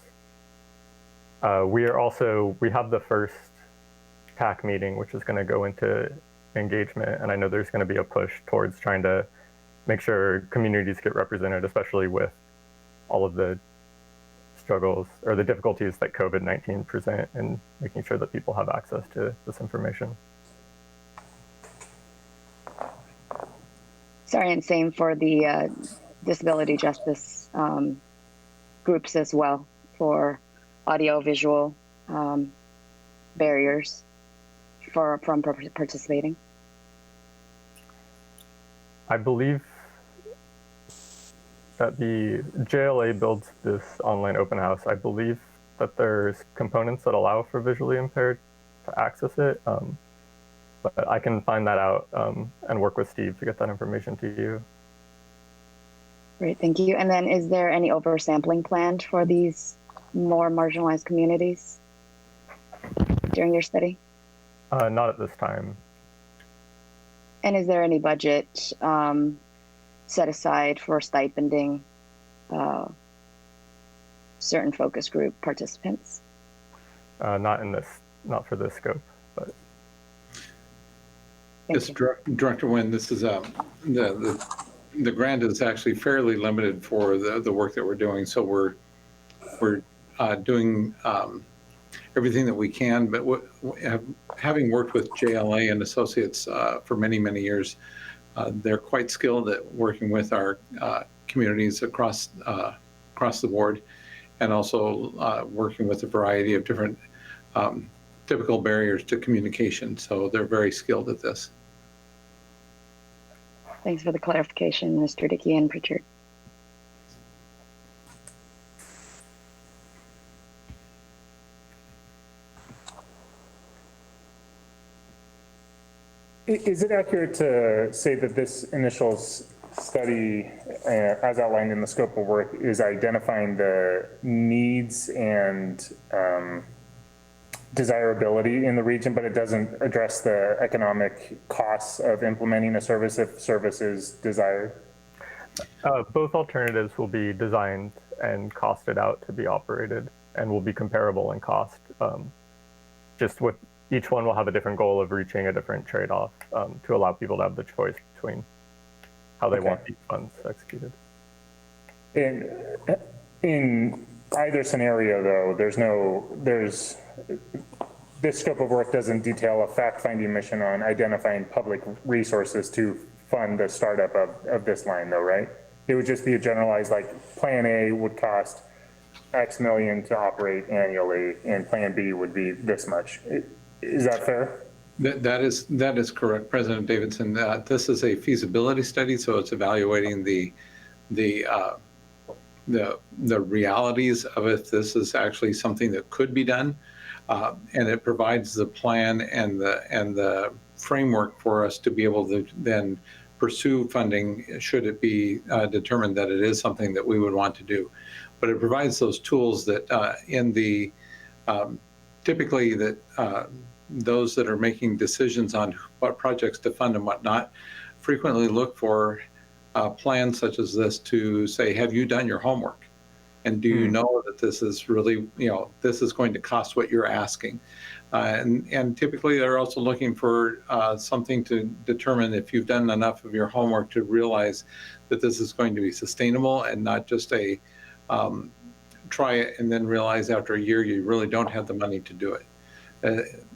We have the first TAC meeting, which is going to go into engagement, and I know there's going to be a push towards trying to make sure communities get represented, especially with all of the struggles or the difficulties that COVID-19 present, and making sure that people have access to this information. Sorry, and same for the disability justice groups as well, for audio-visual barriers from participating. I believe that the JLA builds this online open house. I believe that there's components that allow for visually impaired to access it, but I can find that out and work with Steve to get that information to you. Great, thank you. And then is there any oversampling planned for these more marginalized communities during your study? Not at this time. And is there any budget set aside for stipending certain focus group participants? Not for this scope, but. Yes, Director Nguyen, this is the grant is actually fairly limited for the work that we're doing. So we're doing everything that we can, but having worked with JLA and Associates for many, many years, they're quite skilled at working with our communities across the board, and also working with a variety of different typical barriers to communication. So they're very skilled at this. Thanks for the clarification, Mr. Dickey and Pritchard. Is it accurate to say that this initial study, as outlined in the scope of work, is identifying the needs and desirability in the region, but it doesn't address the economic costs of implementing a service if service is desired? Both alternatives will be designed and costed out to be operated and will be comparable in cost. Just with each one will have a different goal of reaching a different trade-off to allow people to have the choice between how they want these funds executed. In either scenario, though, this scope of work doesn't detail a fact-finding mission on identifying public resources to fund the startup of this line, though, right? It would just be a generalized, like, Plan A would cost X million to operate annually, and Plan B would be this much. Is that fair? That is correct, President Davidson. This is a feasibility study, so it's evaluating the realities of if this is actually something that could be done, and it provides the plan and the framework for us to be able to then pursue funding should it be determined that it is something that we would want to do. But it provides those tools that typically that those that are making decisions on what projects to fund and what not frequently look for plans such as this to say, have you done your homework? And do you know that this is really, this is going to cost what you're asking? And typically they're also looking for something to determine if you've done enough of your homework to realize that this is going to be sustainable and not just a try it and then realize after a year you really don't have the money to do it.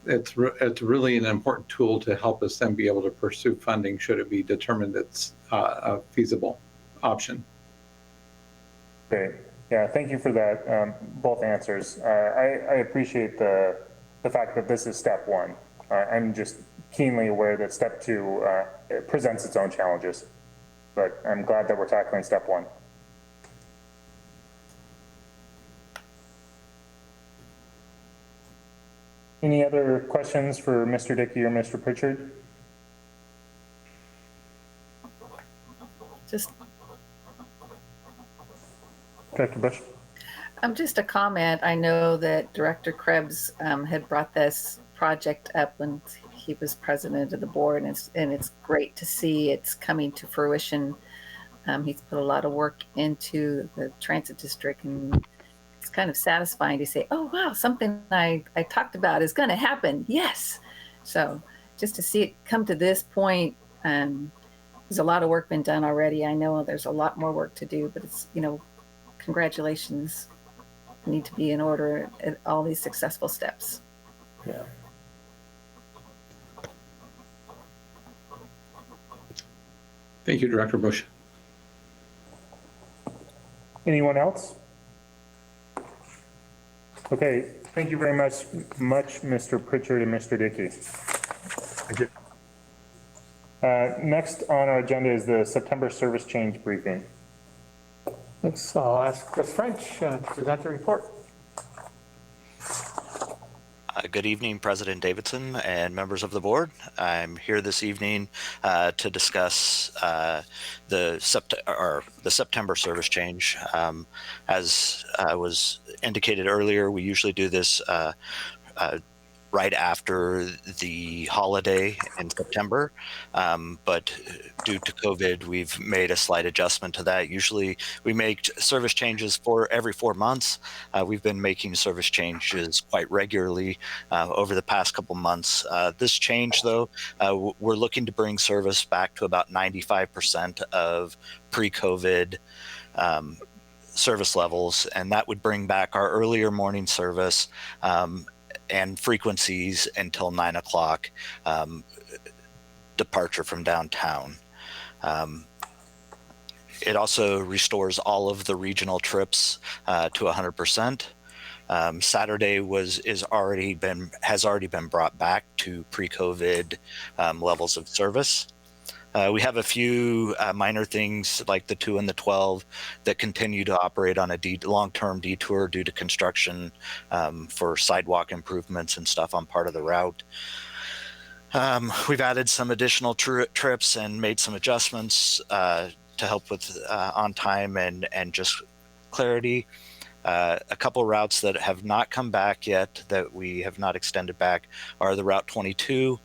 It's really an important tool to help us then be able to pursue funding should it be determined it's a feasible option. Great. Yeah, thank you for that, both answers. I appreciate the fact that this is step one. I'm just keenly aware that step two it presents its own challenges, but I'm glad that we're tackling step one. Any other questions for Mr. Dickey or Mr. Pritchard? Just Director Bush? just a comment. I know that Director Krebs had brought this project up when he was president of the board, and it's great to see it's coming to fruition. He's put a lot of work into the transit district, and it's kind of satisfying to say, oh, wow, something I talked about is going to happen. Yes. So just to see it come to this point, there's a lot of work been done already. I know there's a lot more work to do, but it's, congratulations need to be in order at all these successful steps. Yeah. Thank you, Director Bush. Anyone else? Okay, thank you very much, Mr. Pritchard and Mr. Dickey. Thank you. Next on our agenda is the September service change briefing. Thanks. I'll ask Chris French to present the report. Good evening, President Davidson and members of the board. I'm here this evening to discuss the September service change. As was indicated earlier, we usually do this right after the holiday in September, but due to COVID, we've made a slight adjustment to that. Usually we make service changes for every 4 months. We've been making service changes quite regularly over the past couple months. This change, though, we're looking to bring service back to about 95% of pre-COVID service levels, and that would bring back our earlier morning service and frequencies until 9 o'clock departure from downtown. It also restores all of the regional trips to 100%. Saturday has already been brought back to pre-COVID levels of service. We have a few minor things like the 2 and the 12 that continue to operate on a long-term detour due to construction for sidewalk improvements and stuff on part of the route. We've added some additional trips and made some adjustments to help with on time and just clarity. A couple routes that have not come back yet that we have not extended back are the Route 22,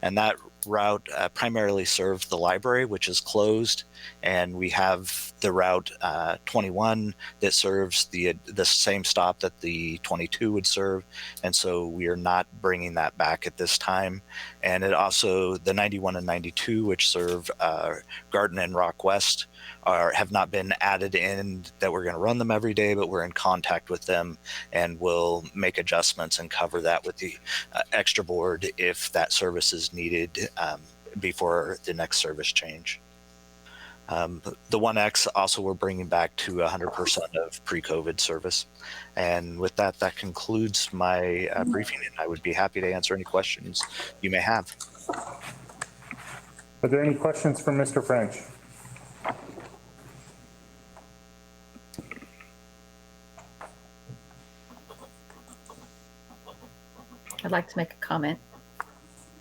and that route primarily served the library, which is closed, and we have the Route 21 that serves the same stop that the 22 would serve, and so we are not bringing that back at this time. And it also, the 91 and 92, which serve Garden and Rock West, have not been added in that we're going to run them every day, but we're in contact with them and we'll make adjustments and cover that with the extra board if that service is needed before the next service change. The 1X also we're bringing back to 100% of pre-COVID service. And with that, that concludes my briefing, and I would be happy to answer any questions you may have. Are there any questions for Mr. French? I'd like to make a comment.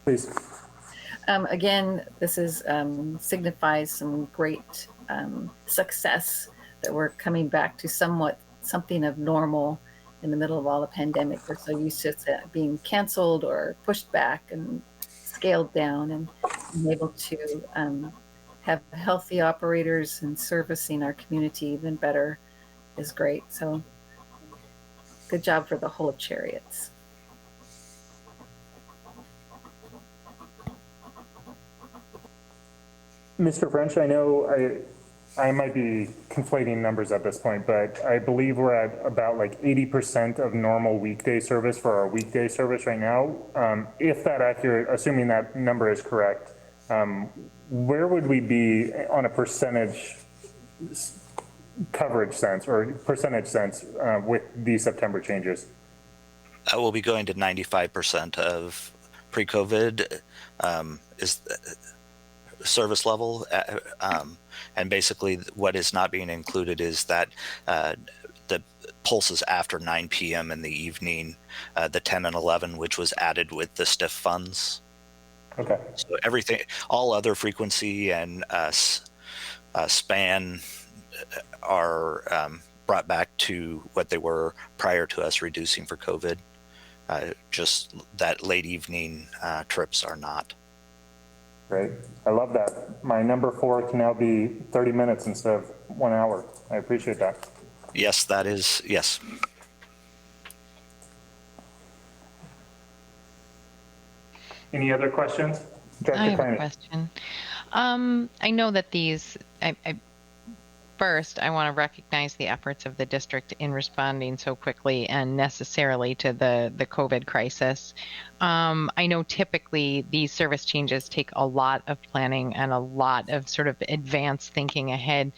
Please. Again, this is signifies some great success that we're coming back to something of normal in the middle of all the pandemic. We're so used to it being canceled or pushed back and scaled down, and being able to have healthy operators and servicing our community even better is great. So good job for the whole of Cherriots. Mr. French, I know I might be conflating numbers at this point, but I believe we're at about like 80% of normal weekday service for our weekday service right now. If that accurate, assuming that number is correct, where would we be on a percentage coverage sense or percentage sense with these September changes? I will be going to 95% of pre-COVID is service level, and basically what is not being included is that the pulses after 9 p.m. in the evening, the 10 and 11, which was added with the STIF funds. Okay. So everything, all other frequency and span are brought back to what they were prior to us reducing for COVID. Just that late evening trips are not. Great. I love that. My number 4 can now be 30 minutes instead of 1 hour. I appreciate that. Yes, that is, yes. Any other questions? I have a question. I know that these, first, I want to recognize the efforts of the district in responding so quickly and necessarily to the COVID crisis. I know typically these service changes take a lot of planning and a lot of sort of advanced thinking ahead.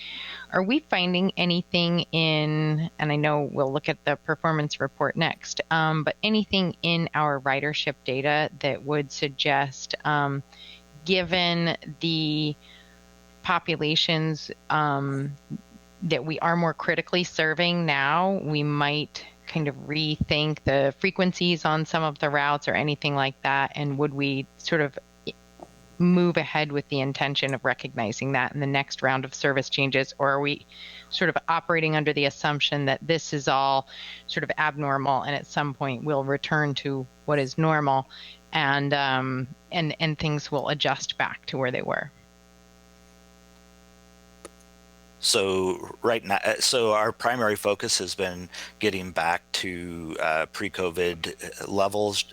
Are we finding anything in, and I know we'll look at the performance report next, but anything in our ridership data that would suggest, given the populations that we are more critically serving now, we might kind of rethink the frequencies on some of the routes or anything like that? And would we sort of move ahead with the intention of recognizing that in the next round of service changes? Or are we sort of operating under the assumption that this is all sort of abnormal and at some point we'll return to what is normal and things will adjust back to where they were? So right now, so our primary focus has been getting back to pre-COVID levels,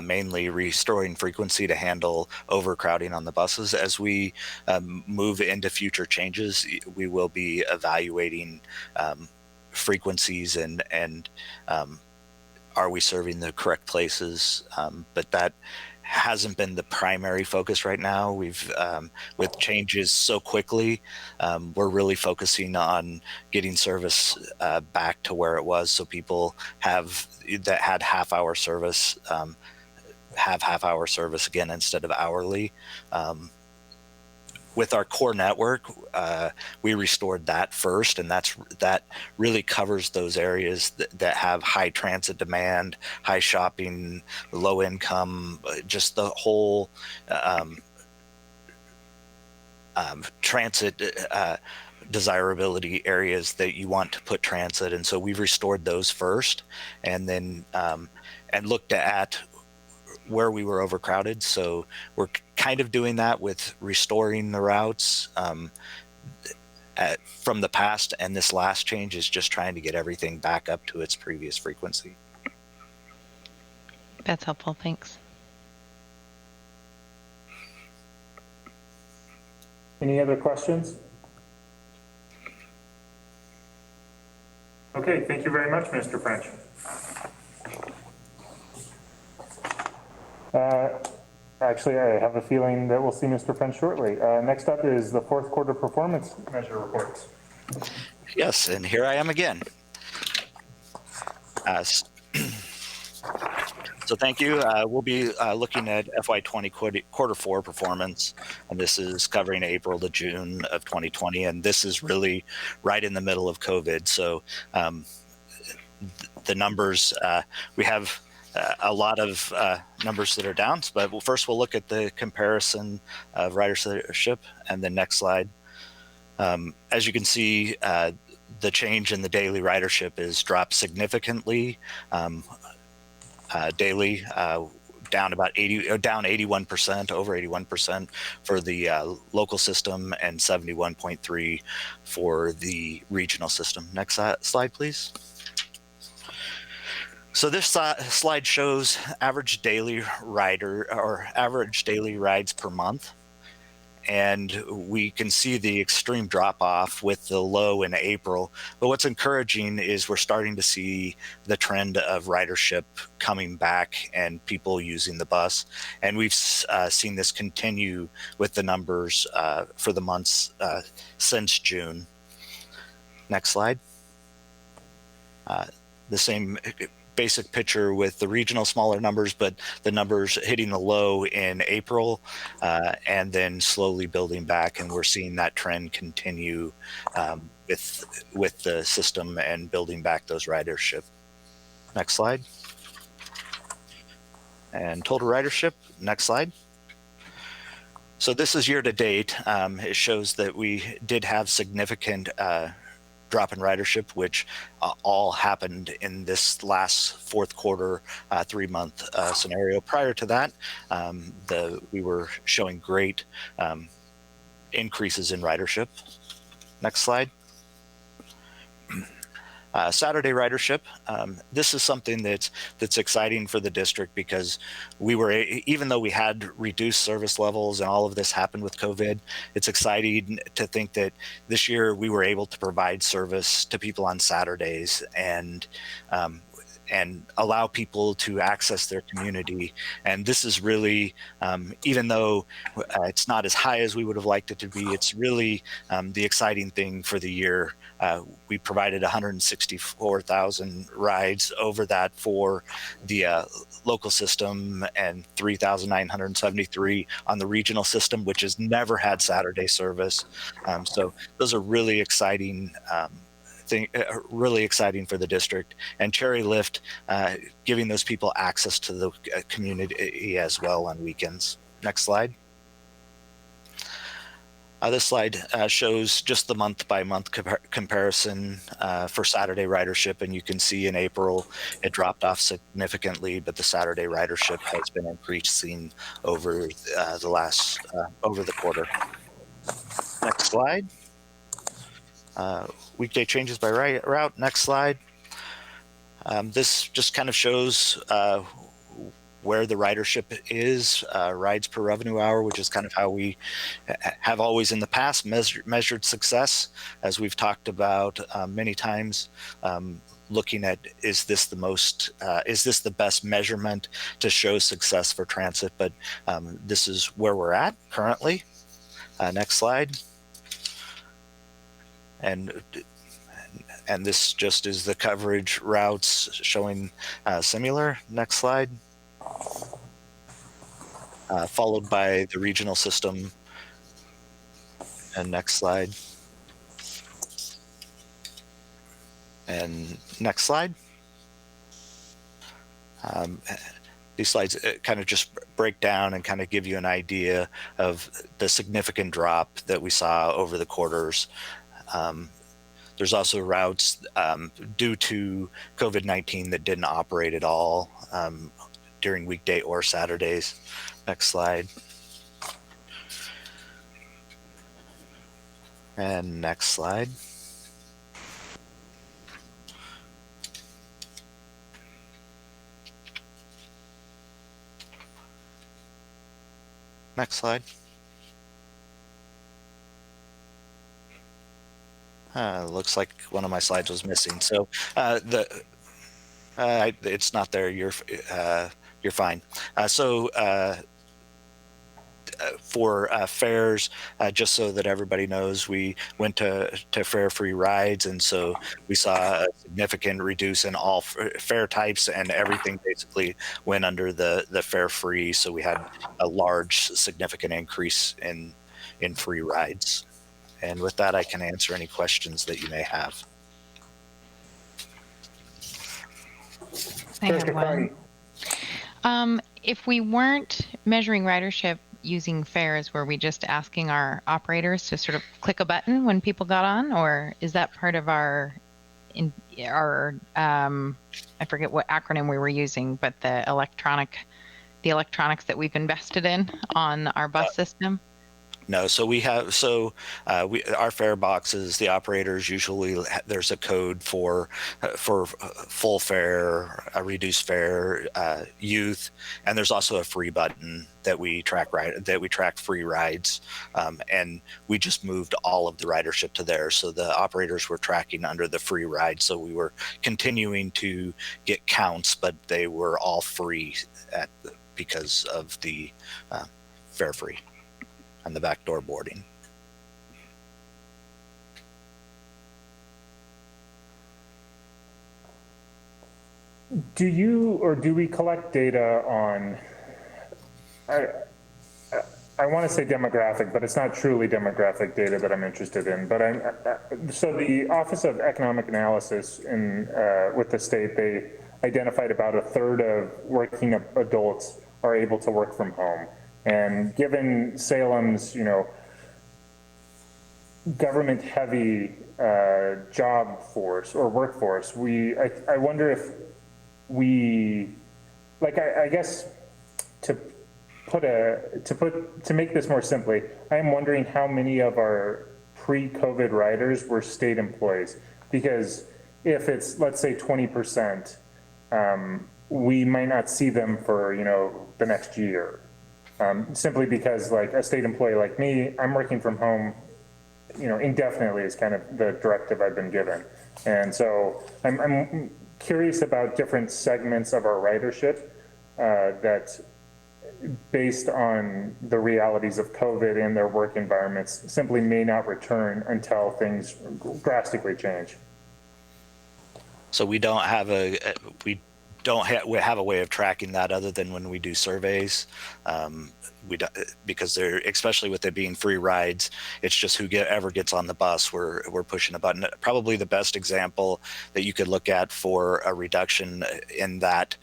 mainly restoring frequency to handle overcrowding on the buses. As we move into future changes, we will be evaluating frequencies and are we serving the correct places? But that hasn't been the primary focus right now. We've, with changes so quickly, we're really focusing on getting service back to where it was, so people that had half-hour service have half-hour service again instead of hourly. With our core network, we restored that first, and that really covers those areas that have high transit demand, high shopping, low income, just the whole transit desirability areas that you want to put transit. And so we've restored those first, and then and looked at where we were overcrowded. So we're kind of doing that with restoring the routes from the past, and this last change is just trying to get everything back up to its previous frequency. That's helpful. Thanks. Any other questions? Okay, thank you very much, Mr. French. Actually, I have a feeling that we'll see Mr. French shortly. Next up is the fourth quarter performance measure reports. Yes, and here I am again. So thank you. We'll be looking at FY20 quarter four performance, and this is covering April to June of 2020, and this is really right in the middle of COVID. So the numbers, we have a lot of numbers that are down, but first we'll look at the comparison of ridership, and the next slide. As you can see, the change in the daily ridership is dropped significantly. Daily down about 81%, over 81% for the local system, and 71.3 for the regional system. Next slide, please. So this slide shows average daily rides per month. And we can see the extreme drop off with the low in April. But what's encouraging is we're starting to see the trend of ridership coming back and people using the bus. And we've seen this continue with the numbers for the months since June. Next slide. The same basic picture with the regional smaller numbers, but the numbers hitting the low in April and then slowly building back, and we're seeing that trend continue with the system and building back those ridership. Next slide. And total ridership. Next slide. So this is year to date. It shows that we did have significant drop in ridership, which all happened in this last fourth quarter 3-month scenario. Prior to that, we were showing great increases in ridership. Next slide. Saturday ridership. This is something that's exciting for the district, because we were, even though we had reduced service levels and all of this happened with COVID, it's exciting to think that this year we were able to provide service to people on Saturdays and allow people to access their community. And this is really, even though it's not as high as we would have liked it to be, it's really the exciting thing for the year. We provided 164,000 rides over that for the local system, and 3,973 on the regional system, which has never had Saturday service. So those are really exciting really exciting for the district, and Cherry Lift giving those people access to the community as well on weekends. Next slide. This slide shows just the month-by-month comparison for Saturday ridership, and you can see in April it dropped off significantly, but the Saturday ridership has been increasing over over the quarter. Next slide. Weekday changes by route. Next slide. This just kind of shows where the ridership is, rides per revenue hour, which is kind of how we have always in the past measured success, as we've talked about many times. Looking at, is this the best measurement to show success for transit? But this is where we're at currently. Next slide. And this just is the coverage routes showing similar. Next slide. Followed by the regional system. And next slide. And next slide. These slides kind of just break down and kind of give you an idea of the significant drop that we saw over the quarters. There's also routes due to COVID-19 that didn't operate at all during weekday or Saturdays. Next slide. And next slide. Next slide. Looks like one of my slides was missing. So it's not there. You're fine. For fares, just so that everybody knows, we went to fare-free rides, and so we saw a significant reduce in all fare types, and everything basically went under the fare-free. So we had a large, significant increase in free rides. And with that, I can answer any questions that you may have. I have one. If we weren't measuring ridership using fares, were we just asking our operators to sort of click a button when people got on, or is that part of our I forget what acronym we were using, but the electronics that we've invested in on our bus system? No, so we have, our fare boxes, the operators usually, there's a code for full fare, a reduced fare, youth, and there's also a free button that we track free rides, and we just moved all of the ridership to there. So the operators were tracking under the free ride, so we were continuing to get counts, but they were all free because of the fare free and the backdoor boarding. Do we collect data on, I want to say demographic, but it's not truly demographic data that I'm interested in. But so the Office of Economic Analysis with the state, they identified about a third of working adults are able to work from home. And given Salem's, government-heavy job force or workforce, I wonder if I guess to make this more simply, I am wondering how many of our pre-COVID riders were state employees, because if it's, let's say 20%, we might not see them for the next year. Simply because like a state employee like me, I'm working from home, indefinitely is kind of the directive I've been given. And so I'm curious about different segments of our ridership that, based on the realities of COVID and their work environments, simply may not return until things drastically change. So we don't have we have a way of tracking that other than when we do surveys. We don't, because they're, especially with it being free rides, it's just whoever gets on the bus, we're pushing a button. Probably the best example that you could look at for a reduction in that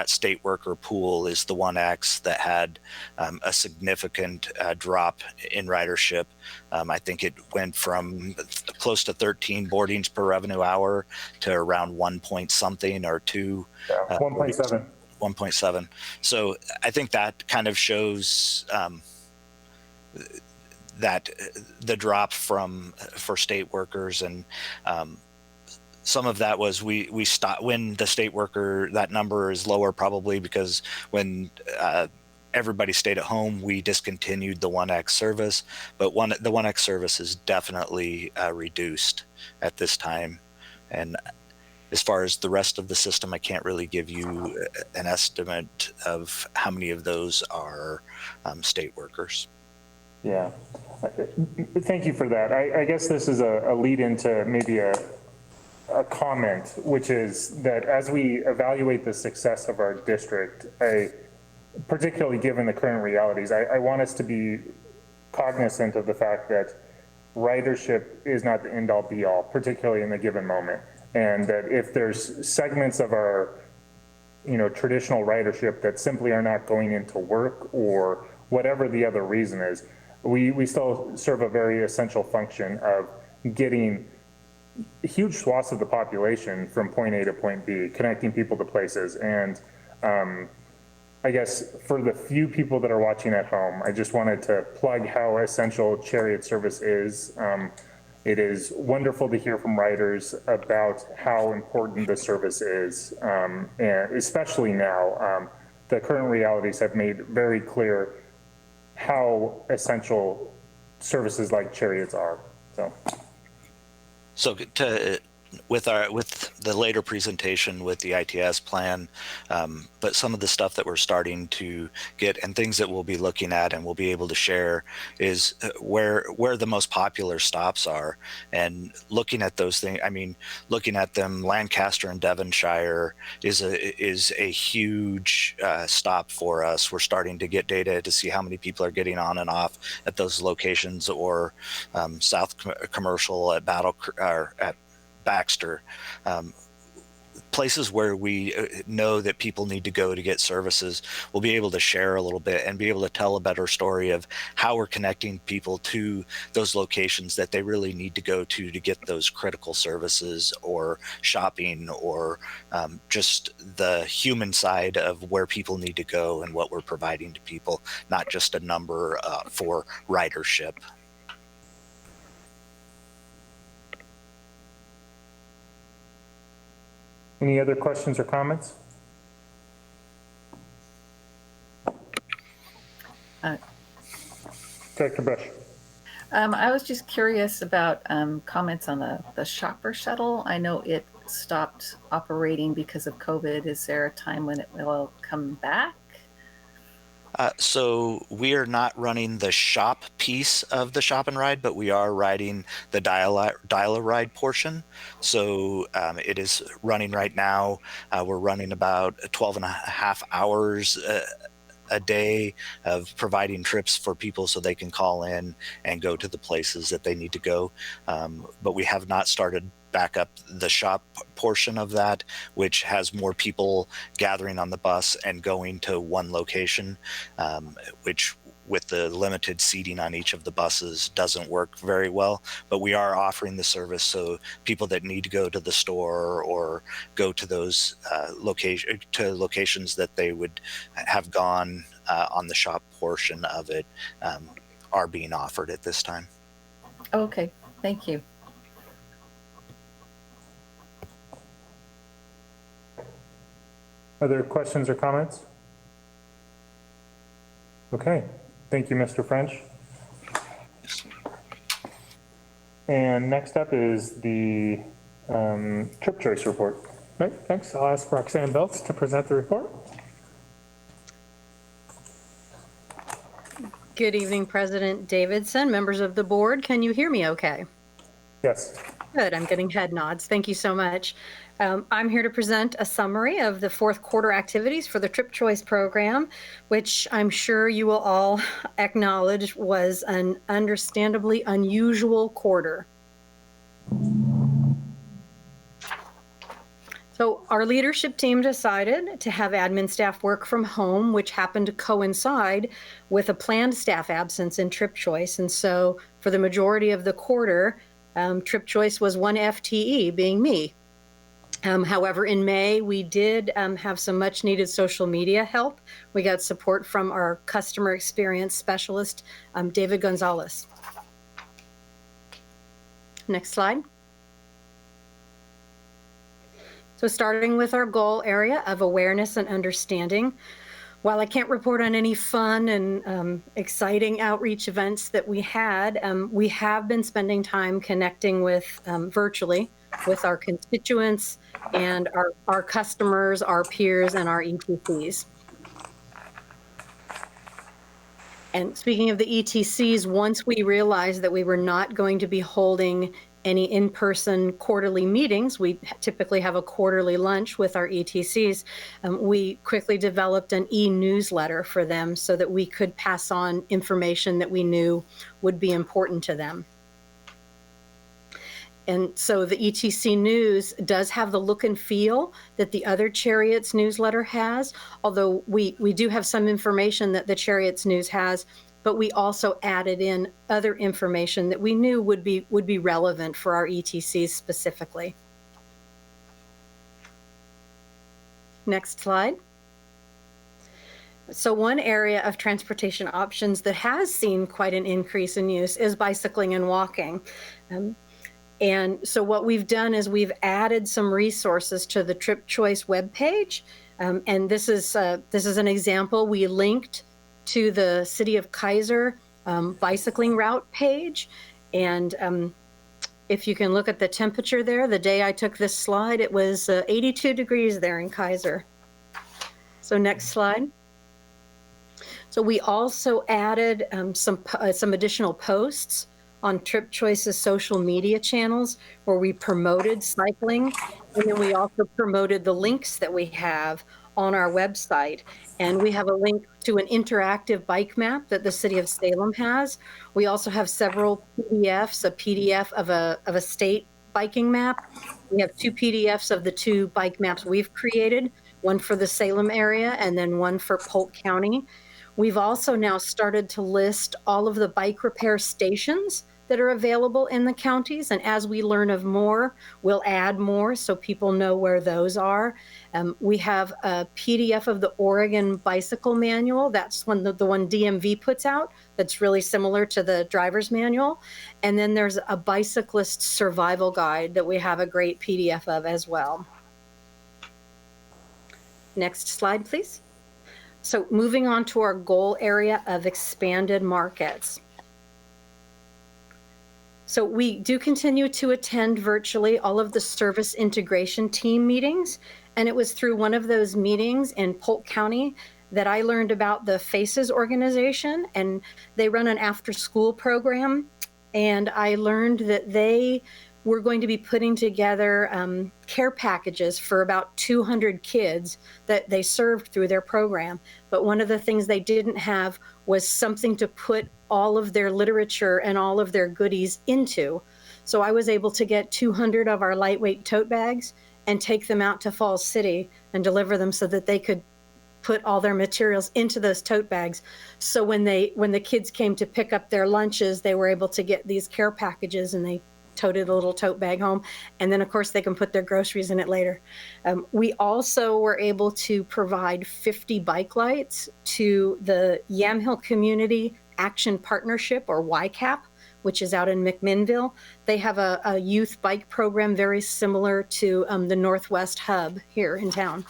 state worker pool is the 1X that had a significant drop in ridership. I think it went from close to 13 boardings per revenue hour to around 1 point something or 2. 1.7. 1.7. So I think that kind of shows that the drop for state workers, and some of that was we stopped when the state worker, that number is lower probably because when everybody stayed at home, we discontinued the 1X service, but the 1X service is definitely reduced at this time. And as far as the rest of the system, I can't really give you an estimate of how many of those are state workers. Yeah, thank you for that. I guess this is a lead into maybe a comment, which is that as we evaluate the success of our district, particularly given the current realities, I want us to be cognizant of the fact that ridership is not the end all be all, particularly in the given moment. And that if there's segments of our, traditional ridership that simply are not going into work or whatever the other reason is, we still serve a very essential function of getting huge swaths of the population from point A to point B, connecting people to places. And I guess for the few people that are watching at home, I just wanted to plug how essential Cherriot service is. It is wonderful to hear from riders about how important the service is, and especially now. The current realities have made very clear how essential services like Cherriots are. So with the later presentation with the ITS plan, but some of the stuff that we're starting to get and things that we'll be looking at and we'll be able to share is where the most popular stops are, and looking at those things. I mean, looking at them, Lancaster and Devonshire is a huge stop for us. We're starting to get data to see how many people are getting on and off at those locations, or South Commercial at at Baxter, places where we know that people need to go to get services. We'll be able to share a little bit and be able to tell a better story of how we're connecting people to those locations that they really need to go to get those critical services or shopping, or just the human side of where people need to go and what we're providing to people, not just a number for ridership. Any other questions or comments? Director Bush. I was just curious about comments on the shopper shuttle. I know it stopped operating because of COVID. Is there a time when it will come back? So we are not running the shop piece of the shop and ride, but we are riding the dial-a-ride portion. So it is running right now. We're running about 12 and a half hours a day of providing trips for people so they can call in and go to the places that they need to go. But we have not started back up the shop portion of that, which has more people gathering on the bus and going to one location, which with the limited seating on each of the buses doesn't work very well. But we are offering the service, so people that need to go to the store or go to those locations that they would have gone on the shop portion of it are being offered at this time. Okay, thank you. Other questions or comments? Okay, thank you, Mr. French. And next up is the trip choice report. Right, thanks. I'll ask Roxanne Belts to present the report. Good evening, President Davidson, members of the board. Can you hear me okay? Yes. Good, I'm getting head nods. Thank you so much. I'm here to present a summary of the fourth quarter activities for the Trip Choice program, which I'm sure you will all acknowledge was an understandably unusual quarter. So our leadership team decided to have admin staff work from home, which happened to coincide with a planned staff absence in Trip Choice. And so for the majority of the quarter, Trip Choice was one FTE, being me. However, in May, we did have some much needed social media help. We got support from our customer experience specialist, David Gonzalez. Next slide. So starting with our goal area of awareness and understanding, while I can't report on any fun and exciting outreach events that we had, we have been spending time connecting with virtually with our constituents and our customers, our peers, and our ETCs. And speaking of the ETCs, once we realized that we were not going to be holding any in-person quarterly meetings, we typically have a quarterly lunch with our ETCs, we quickly developed an e-newsletter for them so that we could pass on information that we knew would be important to them. And so the ETC News does have the look and feel that the other Cherriots newsletter has, although we do have some information that the Cherriots News has, but we also added in other information that we knew would be relevant for our ETCs specifically. Next slide. So one area of transportation options that has seen quite an increase in use is bicycling and walking. And so what we've done is we've added some resources to the Trip Choice webpage. And this is an example. We linked to the City of Kaiser bicycling route page. And if you can look at the temperature there, the day I took this slide, it was 82 degrees there in Kaiser. So next slide. So we also added some additional posts on Trip Choice's social media channels where we promoted cycling, and then we also promoted the links that we have on our website. And we have a link to an interactive bike map that the City of Salem has. We also have several PDFs, a PDF of a state biking map. We have 2 PDFs of the 2 bike maps we've created, one for the Salem area and then one for Polk County. We've also now started to list all of the bike repair stations that are available in the counties. And as we learn of more, we'll add more so people know where those are. We have a PDF of the Oregon Bicycle Manual. That's the one DMV puts out. That's really similar to the driver's manual. And then there's a bicyclist survival guide that we have a great PDF of as well. Next slide, please. So moving on to our goal area of expanded markets. So we do continue to attend virtually all of the service integration team meetings. And it was through one of those meetings in Polk County that I learned about the FACES organization, and they run an after-school program. And I learned that they were going to be putting together care packages for about 200 kids that they served through their program. But one of the things they didn't have was something to put all of their literature and all of their goodies into. So I was able to get 200 of our lightweight tote bags and take them out to Falls City and deliver them so that they could put all their materials into those tote bags. So when the kids came to pick up their lunches, they were able to get these care packages and they toted a little tote bag home. And then of course they can put their groceries in it later. We also were able to provide 50 bike lights to the Yamhill Community Action Partnership, or YCAP, which is out in McMinnville. They have a youth bike program very similar to the Northwest Hub here in town.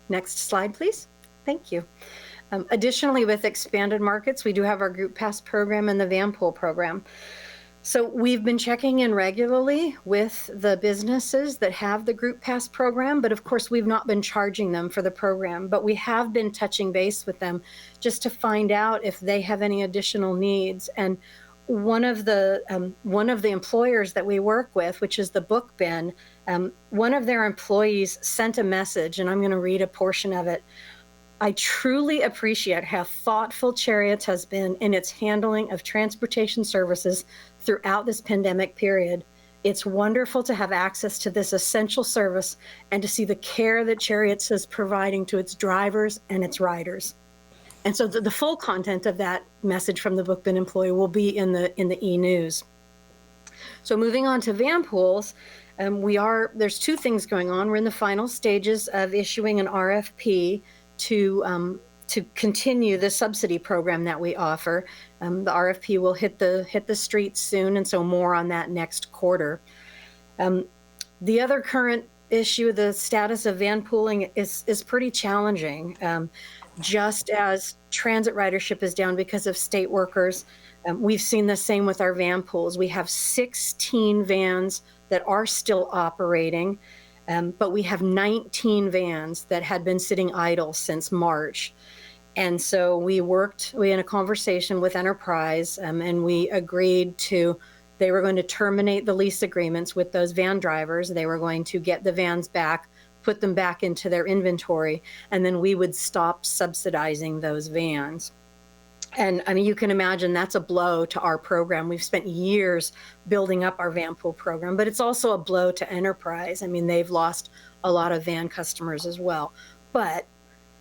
Next slide, please. Thank you. Additionally, with expanded markets, we do have our Group Pass program and the Van Pool program. So we've been checking in regularly with the businesses that have the Group Pass program, but of course we've not been charging them for the program, but we have been touching base with them just to find out if they have any additional needs. And one of the employers that we work with, which is the Book Bin, one of their employees sent a message, and I'm going to read a portion of it. I truly appreciate how thoughtful Cherriots has been in its handling of transportation services throughout this pandemic period. It's wonderful to have access to this essential service and to see the care that Cherriots is providing to its drivers and its riders. And so the full content of that message from the Book Bin employee will be in the e-news. So moving on to van pools, there's 2 things going on. We're in the final stages of issuing an RFP to continue the subsidy program that we offer. The RFP will hit the streets soon, and so more on that next quarter. The other current issue, the status of van pooling, is pretty challenging. Just as transit ridership is down because of state workers, we've seen the same with our van pools. We have 16 vans that are still operating, but we have 19 vans that had been sitting idle since March. And so we in a conversation with Enterprise, and we agreed they were going to terminate the lease agreements with those van drivers. They were going to get the vans back, put them back into their inventory, and then we would stop subsidizing those vans. And I mean, you can imagine that's a blow to our program. We've spent years building up our van pool program, but it's also a blow to Enterprise. I mean, they've lost a lot of van customers as well. But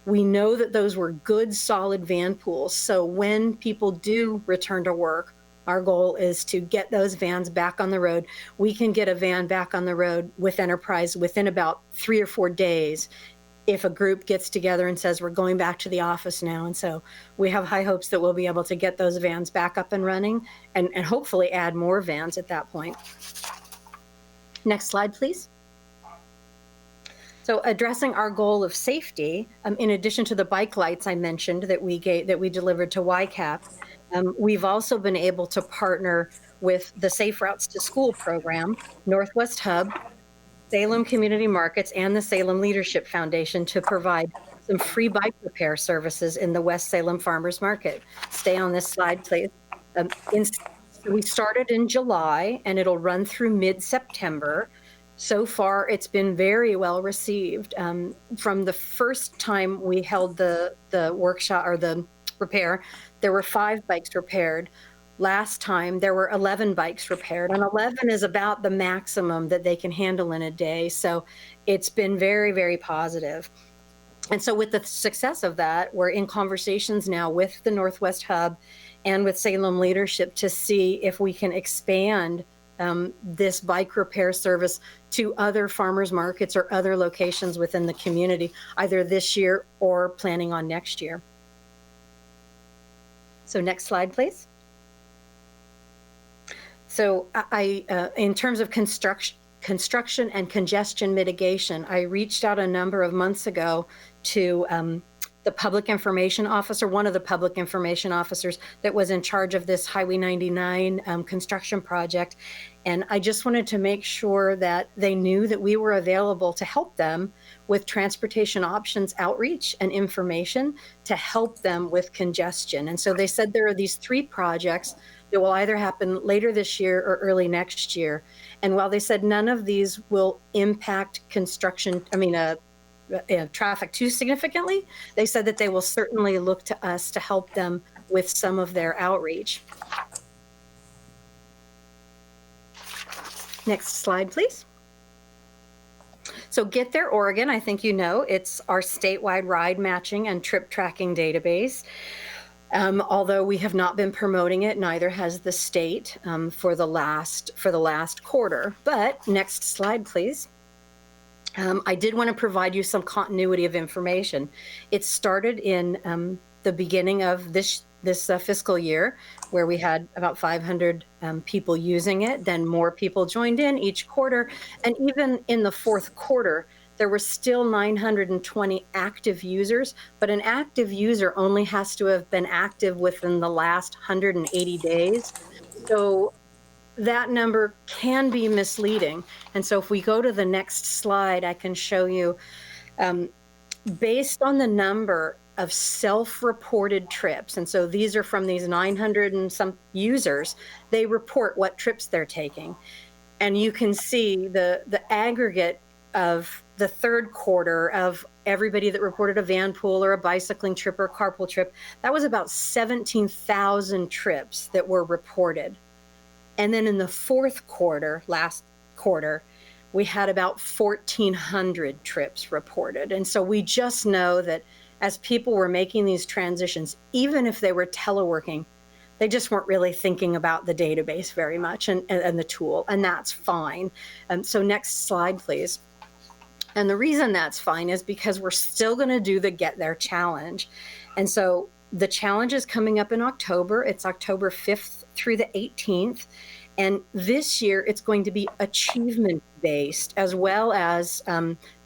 we know that those were good, solid van pools. So when people do return to work, our goal is to get those vans back on the road. We can get a van back on the road with Enterprise within about 3 or 4 days if a group gets together and says, we're going back to the office now. And so we have high hopes that we'll be able to get those vans back up and running and hopefully add more vans at that point. Next slide, please. So addressing our goal of safety, in addition to the bike lights I mentioned that we delivered to YCAP, we've also been able to partner with the Safe Routes to School program, Northwest Hub, Salem Community Markets, and the Salem Leadership Foundation to provide some free bike repair services in the West Salem Farmers Market. Stay on this slide, please. We started in July, and it'll run through mid-September. So far, it's been very well received. From the first time we held the workshop or the repair, there were 5 bikes repaired. Last time, there were 11 bikes repaired, and 11 is about the maximum that they can handle in a day. So it's been very, very positive. And so with the success of that, we're in conversations now with the Northwest Hub and with Salem Leadership to see if we can expand this bike repair service to other farmers markets or other locations within the community, either this year or planning on next year. So next slide, please. So in terms of construction and congestion mitigation, I reached out a number of months ago to the public information officer, one of the public information officers that was in charge of this Highway 99 construction project. And I just wanted to make sure that they knew that we were available to help them with transportation options outreach and information to help them with congestion. And so they said there are these 3 projects that will either happen later this year or early next year. And while they said none of these will impact traffic too significantly, they said that they will certainly look to us to help them with some of their outreach. Next slide, please. So Get There Oregon, I think you know, it's our statewide ride matching and trip tracking database. Although we have not been promoting it, neither has the state for the last quarter. But next slide, please. I did want to provide you some continuity of information. It started in the beginning of this fiscal year, where we had about 500 people using it. Then more people joined in each quarter. And even in the 4th quarter, there were still 920 active users, but an active user only has to have been active within the last 180 days. So that number can be misleading. And so if we go to the next slide, I can show you, based on the number of self-reported trips, and so these are from these 900 and some users, they report what trips they're taking. And you can see the aggregate of the 3rd quarter of everybody that reported a van pool or a bicycling trip or a carpool trip, that was about 17,000 trips that were reported. And then in the 4th quarter, last quarter, we had about 1,400 trips reported. And so we just know that as people were making these transitions, even if they were teleworking, they just weren't really thinking about the database very much and the tool, and that's fine. So next slide, please. And the reason that's fine is because we're still going to do the Get There Challenge. And so the challenge is coming up in October. It's October 5th through the 18th. And this year, it's going to be achievement-based, as well as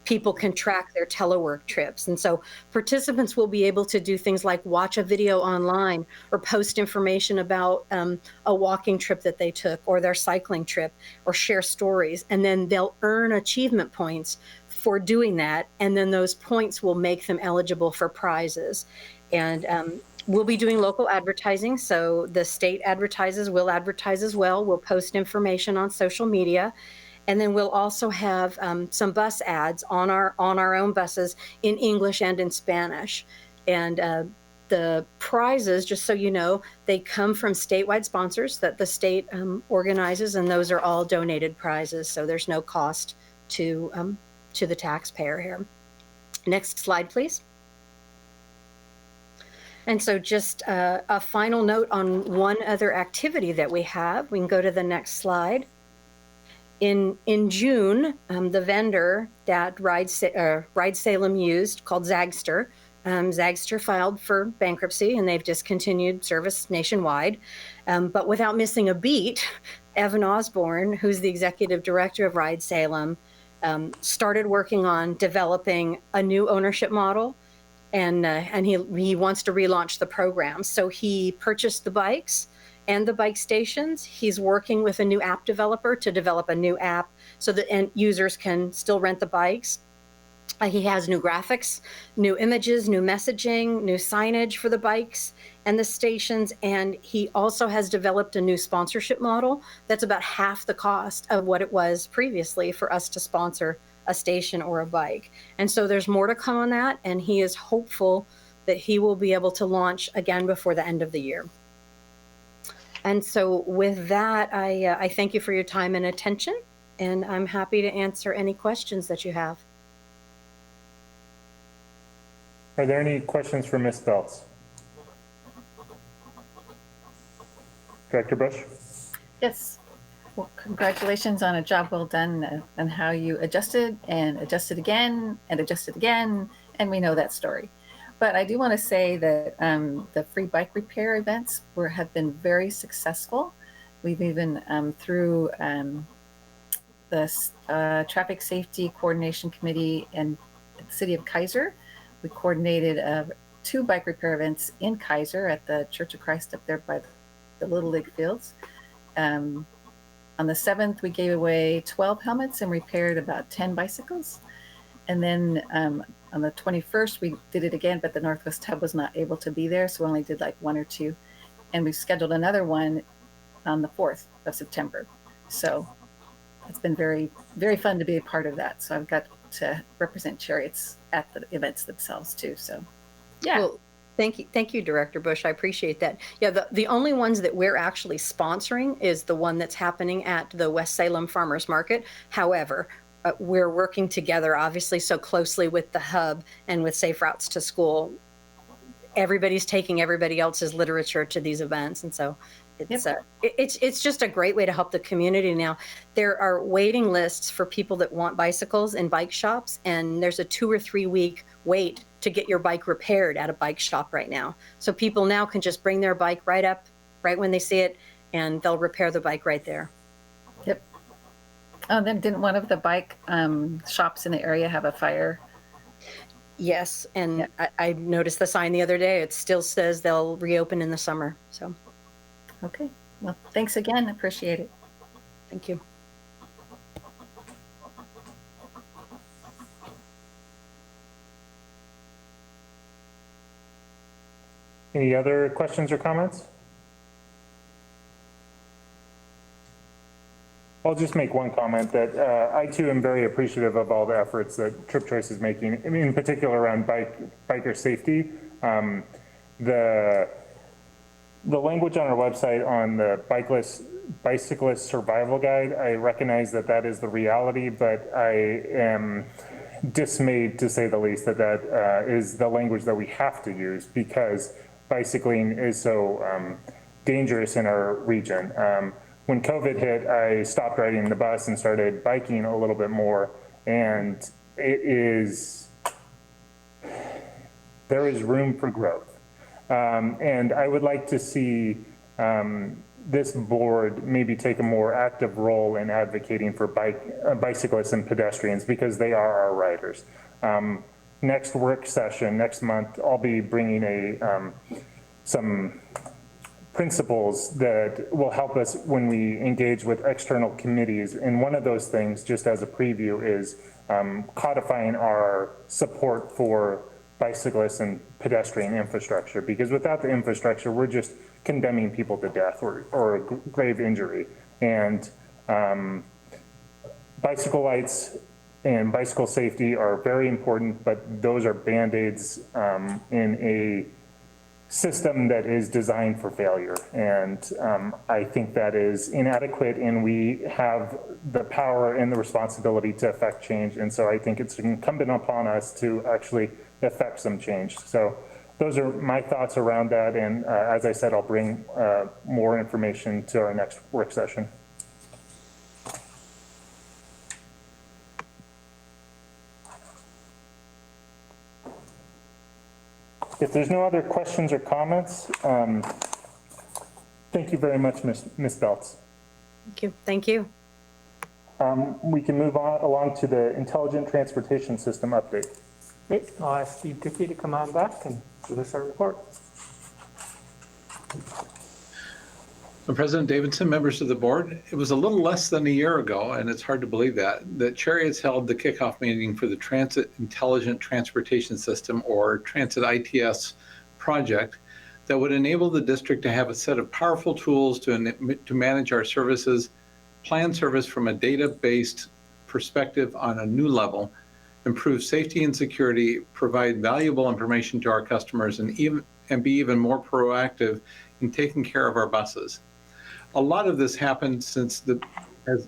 people can track their telework trips. And so participants will be able to do things like watch a video online or post information about a walking trip that they took or their cycling trip, or share stories. And then they'll earn achievement points for doing that. And then those points will make them eligible for prizes. And we'll be doing local advertising. So the state advertises, we'll advertise as well. We'll post information on social media. And then we'll also have some bus ads on our own buses in English and in Spanish. And the prizes, just so you know, they come from statewide sponsors that the state organizes, and those are all donated prizes. So there's no cost to the taxpayer here. Next slide, please. And so just a final note on one other activity that we have. We can go to the next slide. In June, the vendor that Ride Salem used, called Zagster, Zagster filed for bankruptcy, and they've discontinued service nationwide. But without missing a beat, Evan Osborne, who's the executive director of Ride Salem, started working on developing a new ownership model, and he wants to relaunch the program. So he purchased the bikes and the bike stations. He's working with a new app developer to develop a new app so that end users can still rent the bikes. He has new graphics, new images, new messaging, new signage for the bikes and the stations. And he also has developed a new sponsorship model that's about half the cost of what it was previously for us to sponsor a station or a bike. And so there's more to come on that. And he is hopeful that he will be able to launch again before the end of the year. And so with that, I thank you for your time and attention, and I'm happy to answer any questions that you have. Are there any questions for Ms. Belts? Director Bush? Yes. Well, congratulations on a job well done and how you adjusted and adjusted again and adjusted again. And we know that story. But I do want to say that the free bike repair events have been very successful. We've even through the Traffic Safety Coordination Committee and the City of Kaiser, we coordinated 2 bike repair events in Kaiser at the Church of Christ up there by the Little League fields. On the 7th, we gave away 12 helmets and repaired about 10 bicycles. And then on the 21st, we did it again, but the Northwest Hub was not able to be there, so we only did like 1 or 2. And we scheduled another one on the 4th of September. So it's been very, very fun to be a part of that. So I've got to represent Cherriots at the events themselves too. So, yeah. Well, thank you, Director Bush. I appreciate that. Yeah, the only ones that we're actually sponsoring is the one that's happening at the West Salem Farmers Market. However, we're working together, obviously, so closely with the hub and with Safe Routes to School. Everybody's taking everybody else's literature to these events, and so it's just a great way to help the community. Now, there are waiting lists for people that want bicycles in bike shops, and there's a 2 or 3 week wait to get your bike repaired at a bike shop right now. So people now can just bring their bike right up, right when they see it, and they'll repair the bike right there. Yep. Oh, then didn't one of the bike shops in the area have a fire? Yes, and I noticed the sign the other day. It still says they'll reopen in the summer. So, okay. Well, thanks again. Appreciate it. Thank you. Any other questions or comments? I'll just make one comment that I too am very appreciative of all the efforts that Trip Choice is making, I mean, in particular around biker safety. The language on our website on the bicyclist survival guide, I recognize that that is the reality, but I am dismayed, to say the least, that is the language that we have to use because bicycling is so dangerous in our region. When COVID hit, I stopped riding the bus and started biking a little bit more, and there is room for growth. And I would like to see this board maybe take a more active role in advocating for bicyclists and pedestrians, because they are our riders. Next work session, next month, I'll be bringing some principles that will help us when we engage with external committees. And one of those things, just as a preview, is codifying our support for bicyclists and pedestrian infrastructure, because without the infrastructure, we're just condemning people to death or grave injury. And bicycle lights and bicycle safety are very important, but those are Band-Aids in a system that is designed for failure. And I think that is inadequate, and we have the power and the responsibility to affect change. And so I think it's incumbent upon us to actually affect some change. So those are my thoughts around that. And as I said, I'll bring more information to our next work session. If there's no other questions or comments, thank you very much, Ms. Belts. Thank you. Thank you. We can move on along to the Intelligent Transportation System update. Okay, I'll ask Steve Dickey to come on back and give us our report. So President Davidson, members of the board, it was a little less than a year ago, and it's hard to believe that Cherriots held the kickoff meeting for the Transit Intelligent Transportation System, or Transit ITS project, that would enable the district to have a set of powerful tools to manage our services, plan service from a data-based perspective on a new level, improve safety and security, provide valuable information to our customers, and be even more proactive in taking care of our buses. A lot of this happened since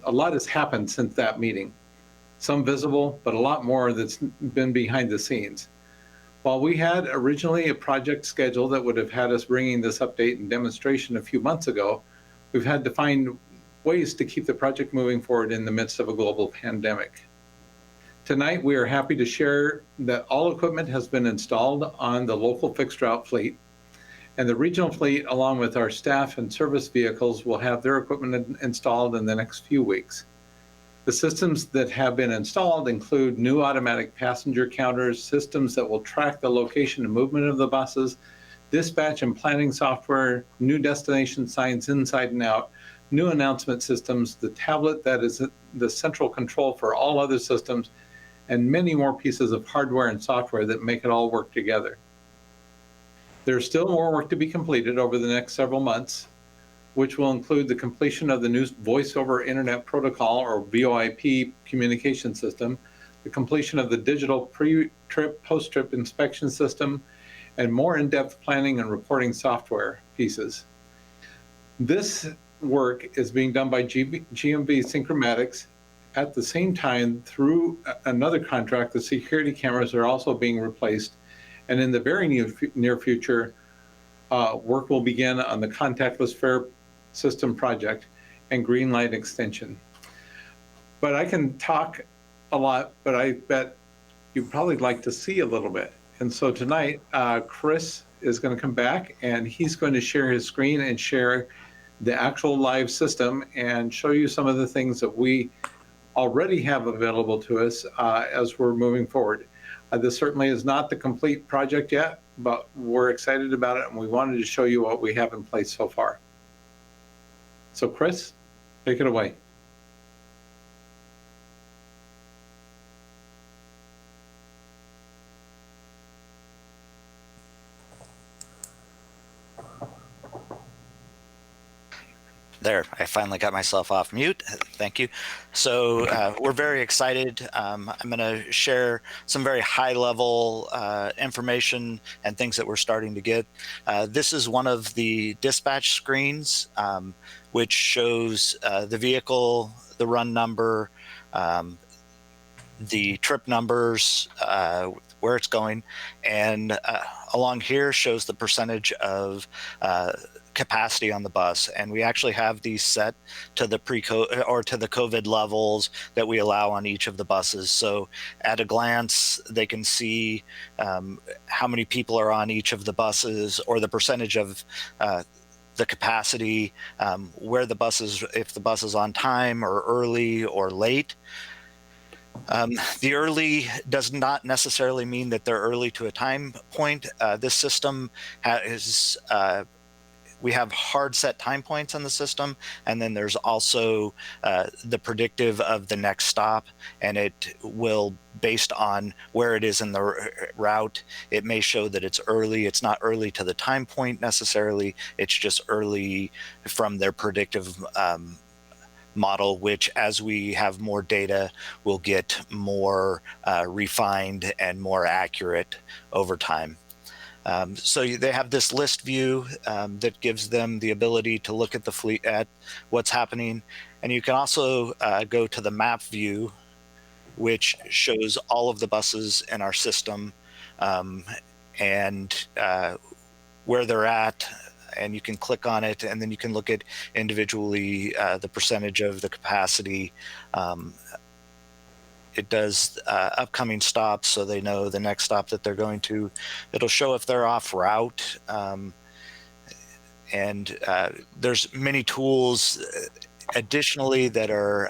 a lot has happened since that meeting. Some visible, but a lot more that's been behind the scenes. While we had originally a project schedule that would have had us bringing this update and demonstration a few months ago, we've had to find ways to keep the project moving forward in the midst of a global pandemic. Tonight, we are happy to share that all equipment has been installed on the local fixed route fleet, and the regional fleet, along with our staff and service vehicles, will have their equipment installed in the next few weeks. The systems that have been installed include new automatic passenger counters, systems that will track the location and movement of the buses, dispatch and planning software, new destination signs inside and out, new announcement systems, the tablet that is the central control for all other systems, and many more pieces of hardware and software that make it all work together. There's still more work to be completed over the next several months, which will include the completion of the new Voice over Internet Protocol, or VoIP, communication system, the completion of the digital pre-trip, post-trip inspection system, and more in-depth planning and reporting software pieces. This work is being done by GMV Synchromatics. At the same time, through another contract, the security cameras are also being replaced. And in the very near future, work will begin on the contactless fare system project and green light extension. But I can talk a lot, but I bet you'd probably like to see a little bit. And so tonight, Chris is going to come back, and he's going to share his screen and share the actual live system and show you some of the things that we already have available to us as we're moving forward. This certainly is not the complete project yet, but we're excited about it, and we wanted to show you what we have in place so far. So Chris, take it away. There, I finally got myself off mute. Thank you. So we're very excited. I'm going to share some very high-level information and things that we're starting to get. This is one of the dispatch screens, which shows the vehicle, the run number, the trip numbers, where it's going, and along here shows the percentage of capacity on the bus, and we actually have these set to the COVID levels that we allow on each of the buses. So at a glance, they can see how many people are on each of the buses, or the percentage of the capacity, where the bus is, if the bus is on time or early or late. The early does not necessarily mean that they're early to a time point. This system is, we have hard set time points on the system, and then there's also the predictive of the next stop, and it will, based on where it is in the route, it may show that it's early. It's not early to the time point necessarily, it's just early from their predictive model, which as we have more data will get more refined and more accurate over time. So they have this list view that gives them the ability to look at the fleet, at what's happening. And you can also go to the map view, which shows all of the buses in our system and where they're at. And you can click on it, and then you can look at individually the percentage of the capacity. It does upcoming stops, so they know the next stop that they're going to. It'll show if they're off route. And there's many tools additionally that are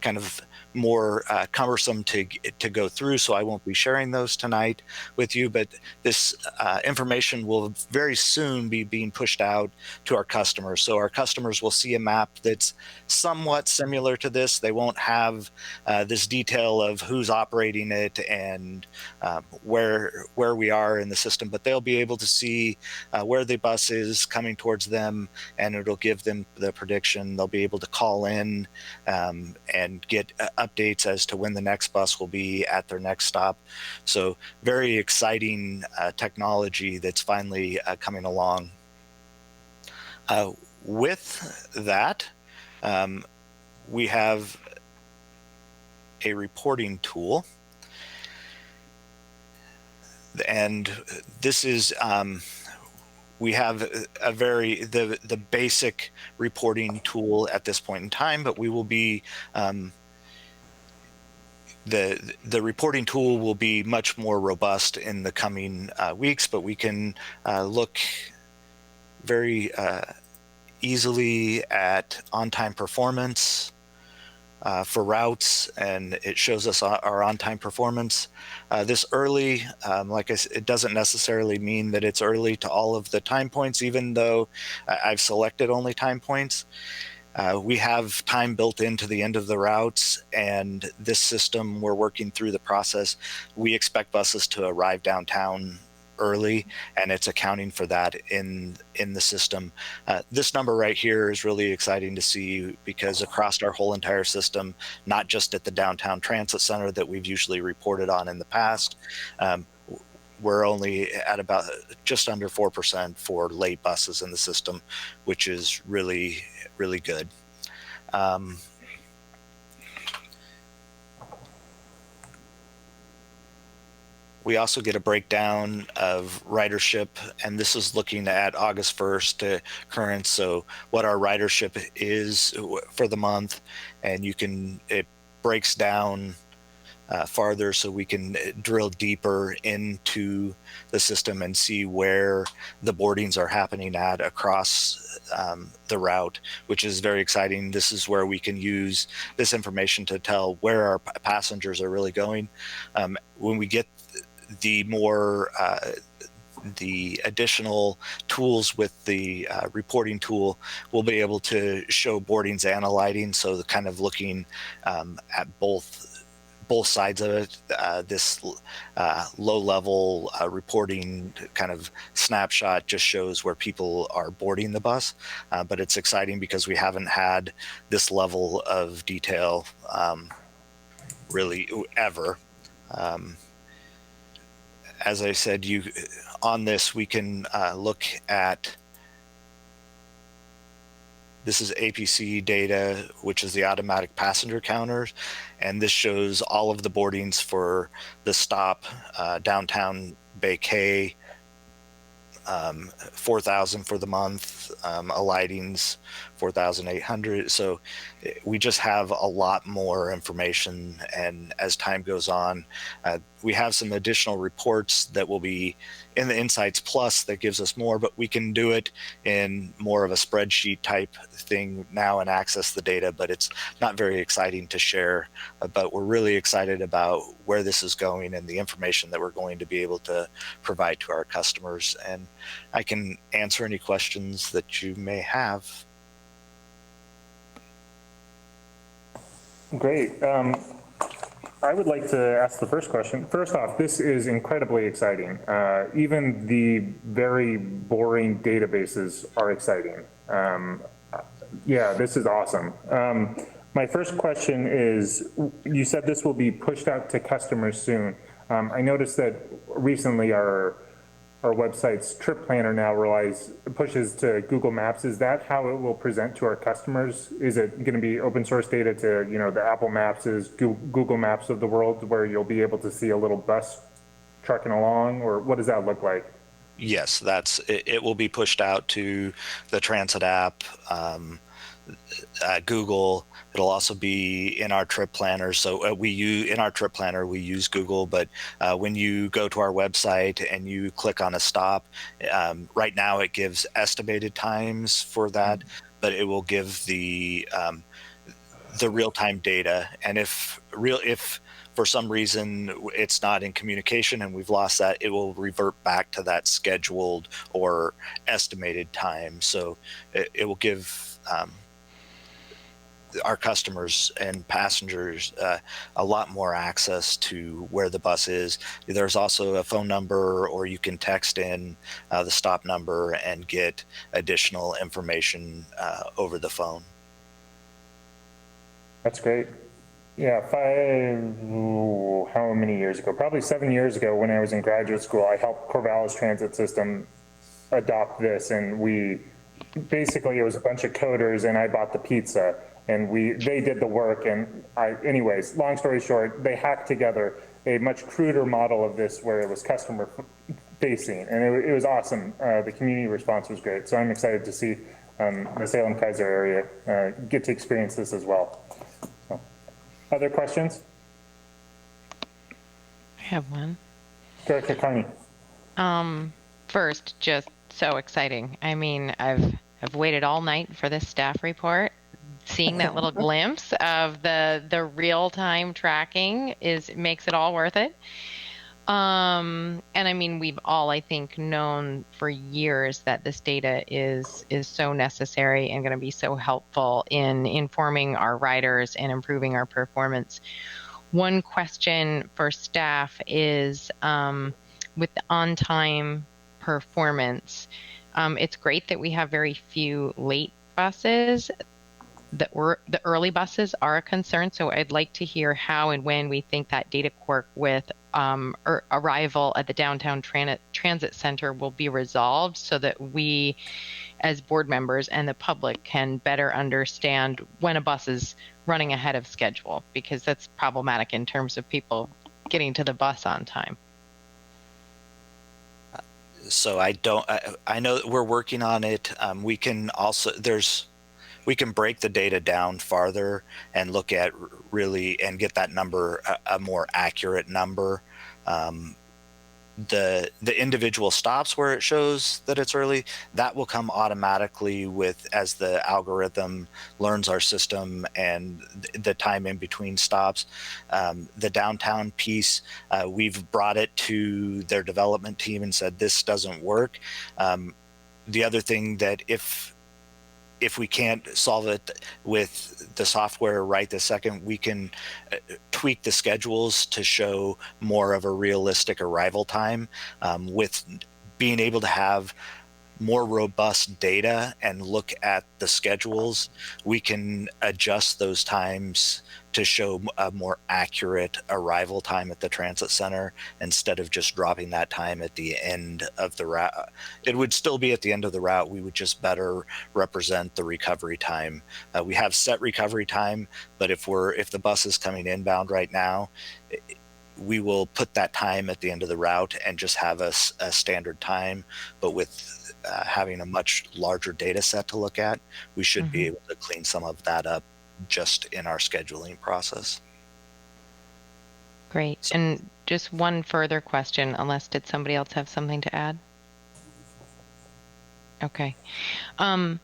kind of more cumbersome to go through, so I won't be sharing those tonight with you, but this information will very soon be being pushed out to our customers. So our customers will see a map that's somewhat similar to this. They won't have this detail of who's operating it and where we are in the system, but they'll be able to see where the bus is coming towards them, and it'll give them the prediction. They'll be able to call in and get updates as to when the next bus will be at their next stop. So very exciting technology that's finally coming along. With that, we have a reporting tool. And this is, we have a the basic reporting tool at this point in time, but we will be, the reporting tool will be much more robust in the coming weeks, but we can look very easily at on-time performance for routes, and it shows us our on-time performance. This early, like I said, it doesn't necessarily mean that it's early to all of the time points, even though I've selected only time points. We have time built into the end of the routes, and this system, we're working through the process. We expect buses to arrive downtown early, and it's accounting for that in the system. This number right here is really exciting to see, because across our whole entire system, not just at the downtown transit center that we've usually reported on in the past, we're only at about just under 4% for late buses in the system, which is really, really good. We also get a breakdown of ridership, and this is looking at August 1st to current, so what our ridership is for the month, and it breaks down farther, so we can drill deeper into the system and see where the boardings are happening at across the route, which is very exciting. This is where we can use this information to tell where our passengers are really going. When we get the more the additional tools with the reporting tool, we'll be able to show boardings and alighting, so the kind of looking at both sides of it. This low-level reporting kind of snapshot just shows where people are boarding the bus, but it's exciting because we haven't had this level of detail really ever. As I said, on this we can look at, this is APC data, which is the automatic passenger counters, and this shows all of the boardings for the stop downtown Bay K, 4,000 for the month, alightings 4,800. So we just have a lot more information, and as time goes on, we have some additional reports that will be in the Insights Plus that gives us more, but we can do it in more of a spreadsheet type thing now and access the data, but it's not very exciting to share. But we're really excited about where this is going and the information that we're going to be able to provide to our customers. And I can answer any questions that you may have. Great. I would like to ask the first question. First off, this is incredibly exciting. Even the very boring databases are exciting. Yeah, this is awesome. My first question is, you said this will be pushed out to customers soon. I noticed that recently our website's trip planner now pushes to Google Maps. Is that how it will present to our customers? Is it going to be open source data to, the Apple Maps, Google Maps of the world, where you'll be able to see a little bus trucking along, or what does that look like? Yes, it will be pushed out to the Transit app, Google. It'll also be in our trip planner. So in our trip planner, we use Google, but when you go to our website and you click on a stop, right now it gives estimated times for that, but it will give the real-time data. And if for some reason it's not in communication and we've lost that, it will revert back to that scheduled or estimated time. So it will give our customers and passengers a lot more access to where the bus is. There's also a phone number, or you can text in the stop number and get additional information over the phone. That's great. Yeah, how many years ago? Probably 7 years ago, when I was in graduate school, I helped Corvallis Transit System adopt this, and basically it was a bunch of coders, and I bought the pizza, and they did the work. And anyways, long story short, they hacked together a much cruder model of this where it was customer facing, and it was awesome. The community response was great, so I'm excited to see the Salem-Keizer area get to experience this as well. So, other questions? I have one. Director Carney. First, just so exciting. I mean, I've waited all night for this staff report. Seeing that little glimpse of the real-time tracking makes it all worth it. And I mean, we've all, I think, known for years that this data is so necessary and going to be so helpful in informing our riders and improving our performance. One question for staff is with the on-time performance. It's great that we have very few late buses. The early buses are a concern, so I'd like to hear how and when we think that data quirk with arrival at the downtown transit center will be resolved, so that we, as board members and the public, can better understand when a bus is running ahead of schedule, because that's problematic in terms of people getting to the bus on time. So I know that we're working on it. We can break the data down farther and look at and get that number a more accurate number. The individual stops where it shows that it's early, that will come automatically as the algorithm learns our system and the time in between stops. The downtown piece, we've brought it to their development team and said this doesn't work. The other thing that if we can't solve it with the software right this second, we can tweak the schedules to show more of a realistic arrival time. With being able to have more robust data and look at the schedules, we can adjust those times to show a more accurate arrival time at the transit center instead of just dropping that time at the end of the route. It would still be at the end of the route. We would just better represent the recovery time. We have set recovery time, but if the bus is coming inbound right now, we will put that time at the end of the route and just have a standard time. But with having a much larger data set to look at, we should be able to clean some of that up just in our scheduling process. Great. And just one further question, unless did somebody else have something to add? Okay. Are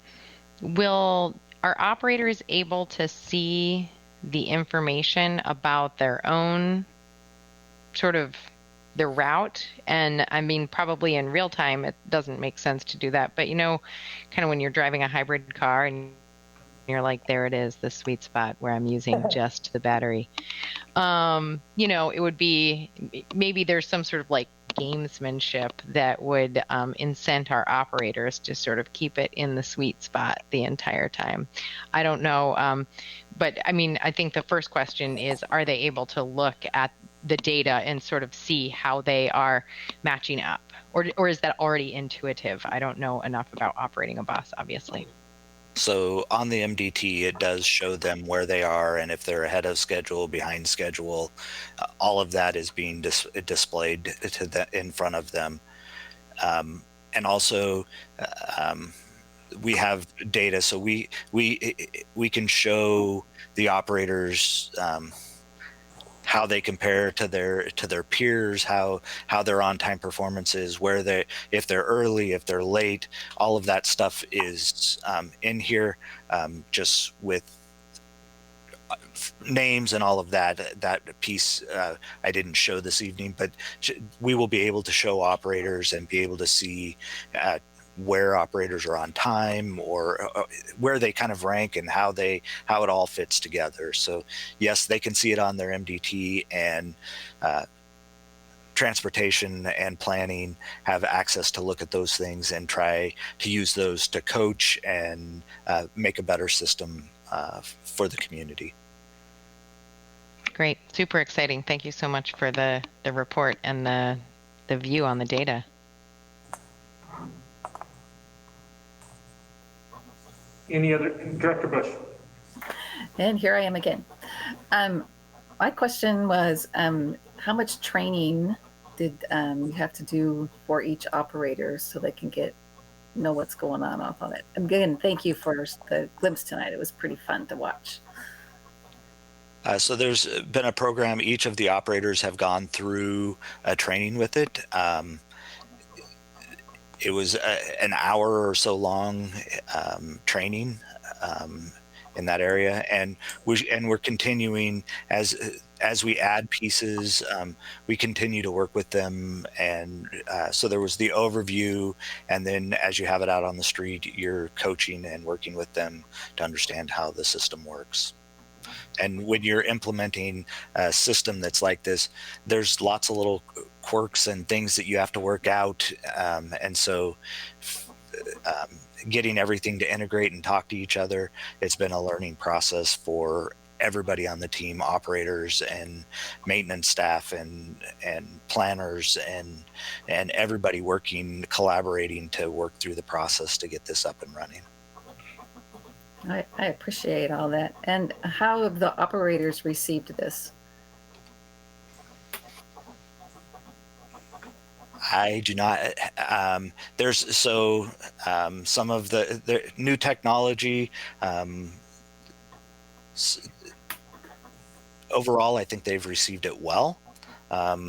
operators able to see the information about their own sort of their route? And I mean, probably in real time, it doesn't make sense to do that. But you know, kind of when you're driving a hybrid car and you're like, there it is, the sweet spot where I'm using just the battery. You know, it would be, maybe there's some sort of like gamesmanship that would incent our operators to sort of keep it in the sweet spot the entire time. I don't know. But I mean, I think the first question is, are they able to look at the data and sort of see how they are matching up? Or is that already intuitive? I don't know enough about operating a bus, obviously. So on the MDT, it does show them where they are and if they're ahead of schedule, behind schedule. All of that is being displayed in front of them. And also, we have data, so we can show the operators how they compare to their peers, how their on-time performance is, if they're early, if they're late. All of that stuff is in here, just with names and all of that. That piece I didn't show this evening, but we will be able to show operators and be able to see where operators are on time, or where they kind of rank and how it all fits together. So yes, they can see it on their MDT, and transportation and planning have access to look at those things and try to use those to coach and make a better system for the community. Great, super exciting. Thank you so much for the report and the view on the data. Any other, Director Bush? And here I am again. My question was, how much training did you have to do for each operator so they can know what's going on off on it? Again, thank you for the glimpse tonight. It was pretty fun to watch. So there's been a program. Each of the operators have gone through a training with it. It was an hour or so long training in that area, and we're continuing as we add pieces. We continue to work with them, and so there was the overview, and then as you have it out on the street, you're coaching and working with them to understand how the system works. And when you're implementing a system that's like this, there's lots of little quirks and things that you have to work out. And so getting everything to integrate and talk to each other, it's been a learning process for everybody on the team, operators and maintenance staff and planners and everybody collaborating to work through the process to get this up and running. I appreciate all that. And how have the operators received this? I do not. There's some of the new technology. Overall, I think they've received it well. But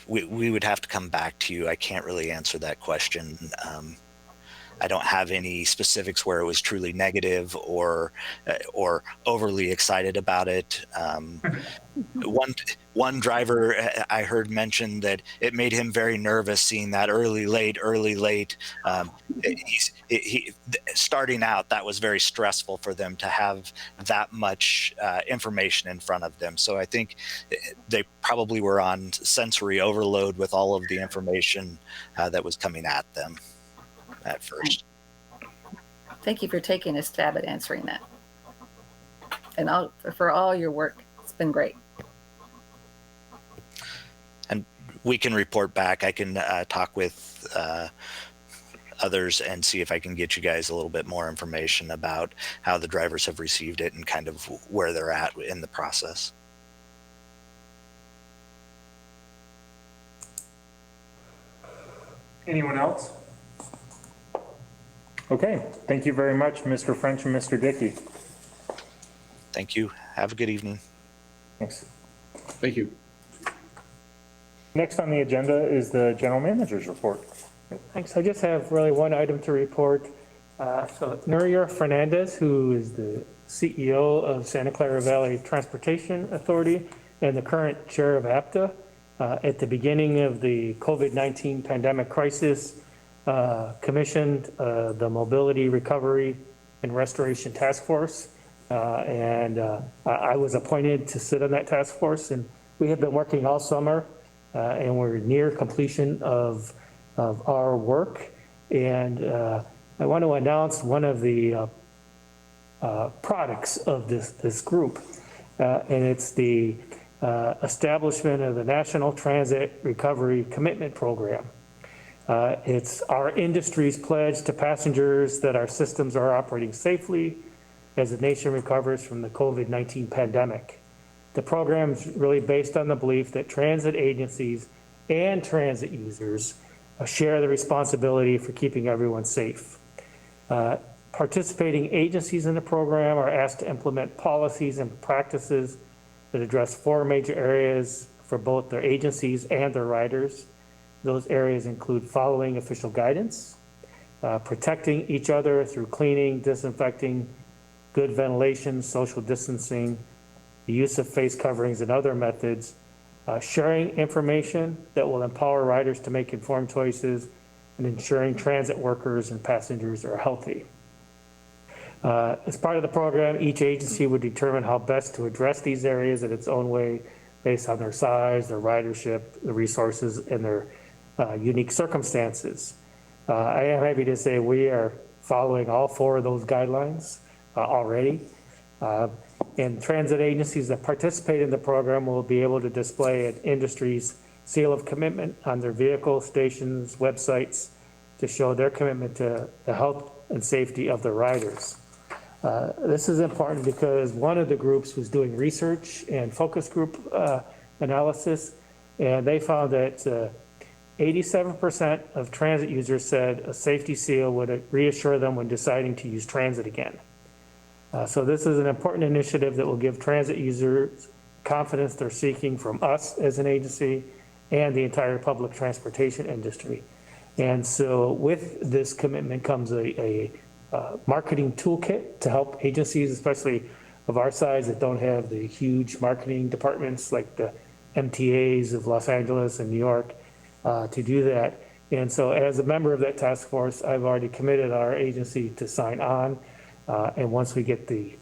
we would have to come back to you. I can't really answer that question. I don't have any specifics where it was truly negative or overly excited about it. One driver I heard mention that it made him very nervous seeing that early late. Starting out, that was very stressful for them to have that much information in front of them. So I think they probably were on sensory overload with all of the information that was coming at them at first. Thank you for taking a stab at answering that. And for all your work. It's been great. And we can report back. I can talk with others and see if I can get you guys a little bit more information about how the drivers have received it and kind of where they're at in the process. Anyone else? Okay, thank you very much, Mr. French and Mr. Dickey. Thank you. Have a good evening. Thanks. Thank you. Next on the agenda is the general manager's report. Thanks. I just have really one item to report. So Nuria Fernandez, who is the CEO of Santa Clara Valley Transportation Authority and the current chair of APTA, at the beginning of the COVID-19 pandemic crisis, commissioned the Mobility Recovery and Restoration Task Force. I was appointed to sit on that task force, and we have been working all summer, and we're near completion of our work. And I want to announce one of the products of this group, and it's the establishment of the National Transit Recovery Commitment Program. It's our industry's pledge to passengers that our systems are operating safely as the nation recovers from the COVID-19 pandemic. The program is really based on the belief that transit agencies and transit users share the responsibility for keeping everyone safe. Participating agencies in the program are asked to implement policies and practices that address 4 major areas for both their agencies and their riders. Those areas include following official guidance, protecting each other through cleaning, disinfecting, good ventilation, social distancing, the use of face coverings and other methods, sharing information that will empower riders to make informed choices, and ensuring transit workers and passengers are healthy. As part of the program, each agency would determine how best to address these areas in its own way based on their size, their ridership, the resources, and their unique circumstances. I am happy to say we are following all 4 of those guidelines already. And transit agencies that participate in the program will be able to display an industry's seal of commitment on their vehicle stations, websites, to show their commitment to the health and safety of their riders. This is important because one of the groups was doing research and focus group analysis, and they found that 87% of transit users said a safety seal would reassure them when deciding to use transit again. So this is an important initiative that will give transit users confidence they're seeking from us as an agency and the entire public transportation industry. And so with this commitment comes a marketing toolkit to help agencies, especially of our size, that don't have the huge marketing departments like the MTAs of Los Angeles and New York to do that. And so as a member of that task force, I've already committed our agency to sign on. And once we get the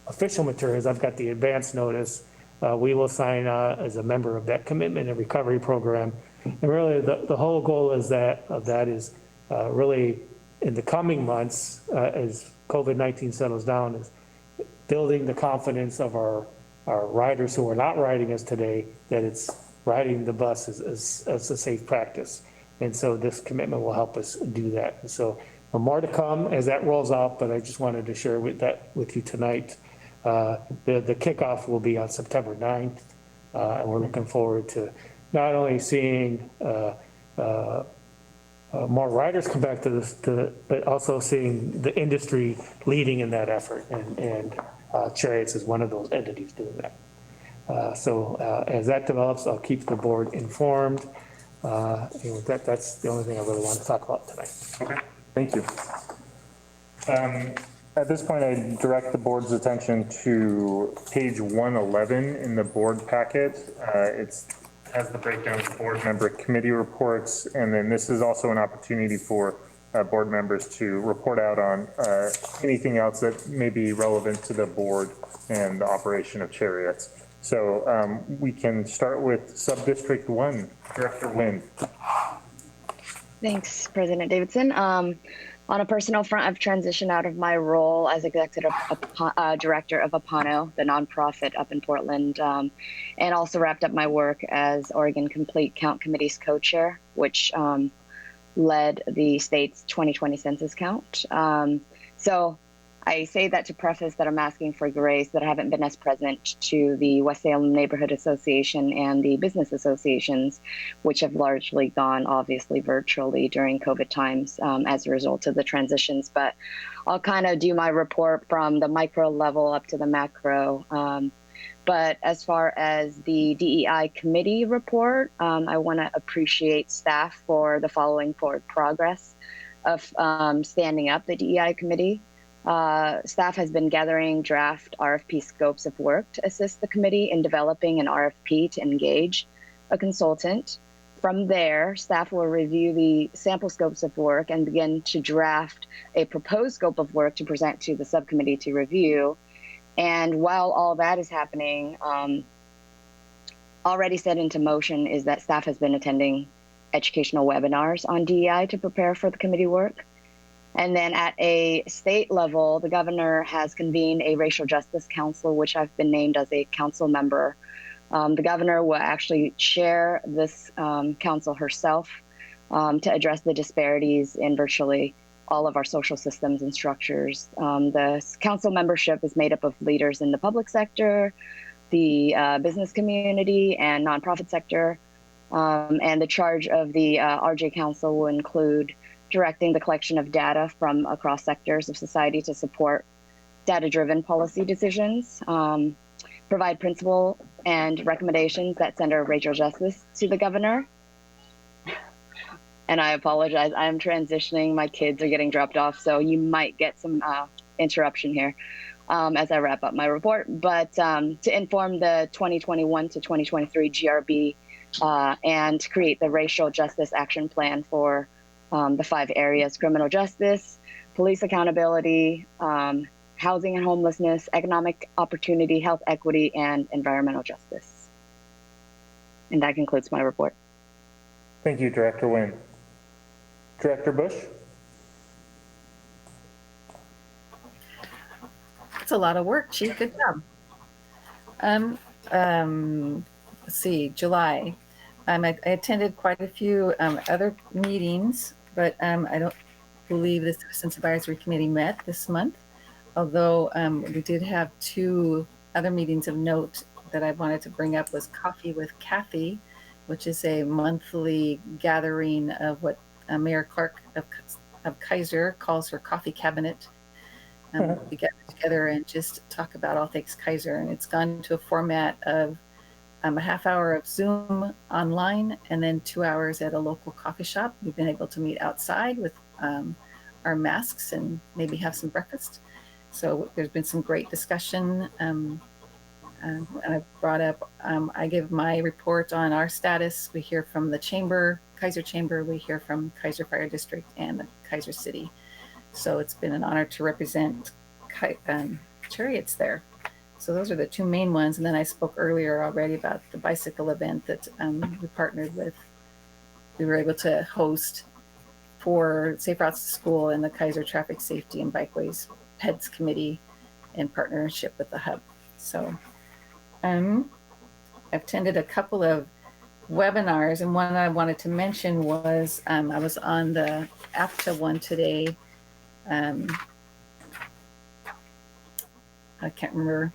official materials, I've got the advance notice, we will sign as a member of that commitment and recovery program. And really the whole goal is that is really in the coming months, as COVID-19 settles down, is building the confidence of our riders who are not riding us today, that it's riding the bus as a safe practice. And so this commitment will help us do that. And so more to come as that rolls out, but I just wanted to share with you tonight. The kickoff will be on September 9th, and we're looking forward to not only seeing more riders come back to this, but also seeing the industry leading in that effort, and Cherriots is one of those entities doing that. So as that develops, I'll keep the board informed. And with that, that's the only thing I really want to talk about tonight. Okay. Thank you. At this point, I direct the board's attention to page 111 in the board packet. It has the breakdown of board member committee reports, and then this is also an opportunity for board members to report out on anything else that may be relevant to the board and the operation of Cherriots. So we can start with Subdistrict 1, Director Nguyen. Thanks, President Davidson. On a personal front, I've transitioned out of my role as executive director of Apano, the nonprofit up in Portland, and also wrapped up my work as Oregon Complete Count Committee's co-chair, which led the state's 2020 census count. So I say that to preface that I'm asking for grace that I haven't been as present to the West Salem Neighborhood Association and the business associations, which have largely gone obviously virtually during COVID times as a result of the transitions. But I'll kind of do my report from the micro level up to the macro. But as far as the DEI committee report, I want to appreciate staff for the following forward progress of standing up the DEI committee. Staff has been gathering draft RFP scopes of work to assist the committee in developing an RFP to engage a consultant. From there, staff will review the sample scopes of work and begin to draft a proposed scope of work to present to the subcommittee to review. And while all that is happening, already set into motion is that staff has been attending educational webinars on DEI to prepare for the committee work. And then at a state level, the governor has convened a racial justice council, which I've been named as a council member. The governor will actually chair this council herself to address the disparities in virtually all of our social systems and structures. The council membership is made up of leaders in the public sector, the business community, and nonprofit sector. And the charge of the RJ Council will include directing the collection of data from across sectors of society to support data-driven policy decisions, provide principle and recommendations that center racial justice to the governor. And I apologize, I'm transitioning. My kids are getting dropped off, so you might get some interruption here as I wrap up my report. But to inform the 2021 to 2023 GRB and create the racial justice action plan for the 5 areas: criminal justice, police accountability, housing and homelessness, economic opportunity, health equity, and environmental justice. And that concludes my report. Thank you, Director Nguyen. Director Bush? It's a lot of work, Chief. Good job. Let's see, July. I attended quite a few other meetings, but I don't believe the Citizens Advisory Committee met this month, although we did have 2 other meetings of note that I wanted to bring up was Coffee with Kathy, which is a monthly gathering of what Mayor Clark of Kaiser calls her coffee cabinet. We get together and just talk about all things Kaiser, and it's gone to a format of a half hour of Zoom online and then 2 hours at a local coffee shop. We've been able to meet outside with our masks and maybe have some breakfast. So there's been some great discussion. And I brought up, I give my report on our status. We hear from the Chamber, Kaiser Chamber, we hear from Kaiser Fire District and the Kaiser City. So it's been an honor to represent Cherriots there. So those are the 2 main ones. And then I spoke earlier already about the bicycle event that we partnered with. We were able to host for Safe Routes to School and the Kaiser Traffic Safety and Bikeways PEDS Committee in partnership with the Hub. So I've attended a couple of webinars, and one I wanted to mention was I was on the APTA one today. I can't remember.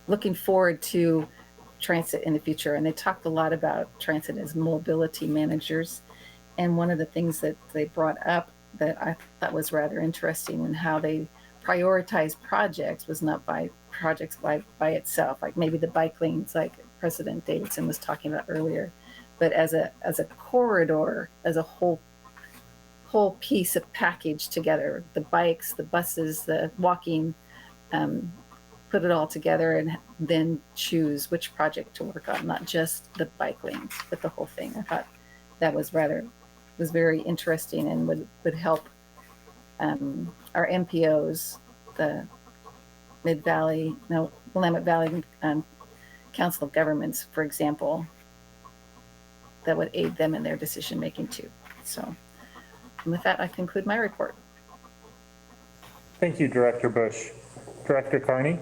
Looking forward to transit in the future, and they talked a lot about transit as mobility managers. And one of the things that they brought up that I thought was rather interesting in how they prioritize projects was not by projects by itself, like maybe the bike lanes, like President Davidson was talking about earlier, but as a corridor, as a whole piece of package together, the bikes, the buses, the walking, put it all together and then choose which project to work on, not just the bike lanes, but the whole thing. I thought that was very interesting and would help our MPOs, the Willamette Valley Council of Governments, for example, that would aid them in their decision making too. So with that, I conclude my report. Thank you, Director Bush. Director Carney?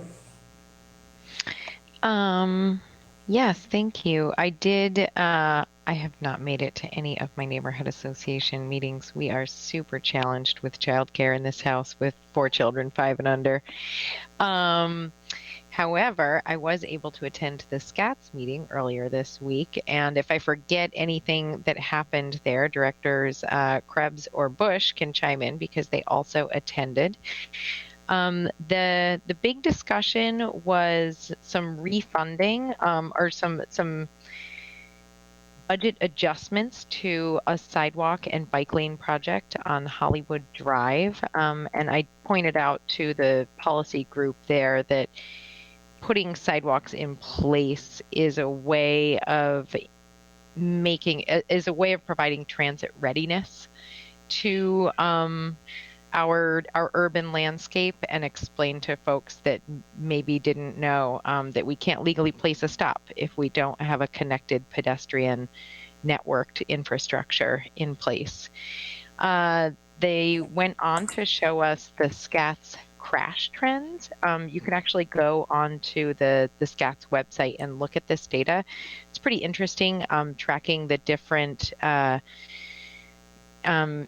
Yes, thank you. I have not made it to any of my neighborhood association meetings. We are super challenged with childcare in this house with 4 children, 5 and under. However, I was able to attend the SCATS meeting earlier this week, and if I forget anything that happened there, Directors Krebs or Bush can chime in because they also attended. The big discussion was some refunding or some budget adjustments to a sidewalk and bike lane project on Hollywood Drive. And I pointed out to the policy group there that putting sidewalks in place is a way of providing transit readiness to our urban landscape, and explain to folks that maybe didn't know that we can't legally place a stop if we don't have a connected pedestrian networked infrastructure in place. They went on to show us the SCATS crash trends. You can actually go onto the SCATS website and look at this data. It's pretty interesting, tracking the different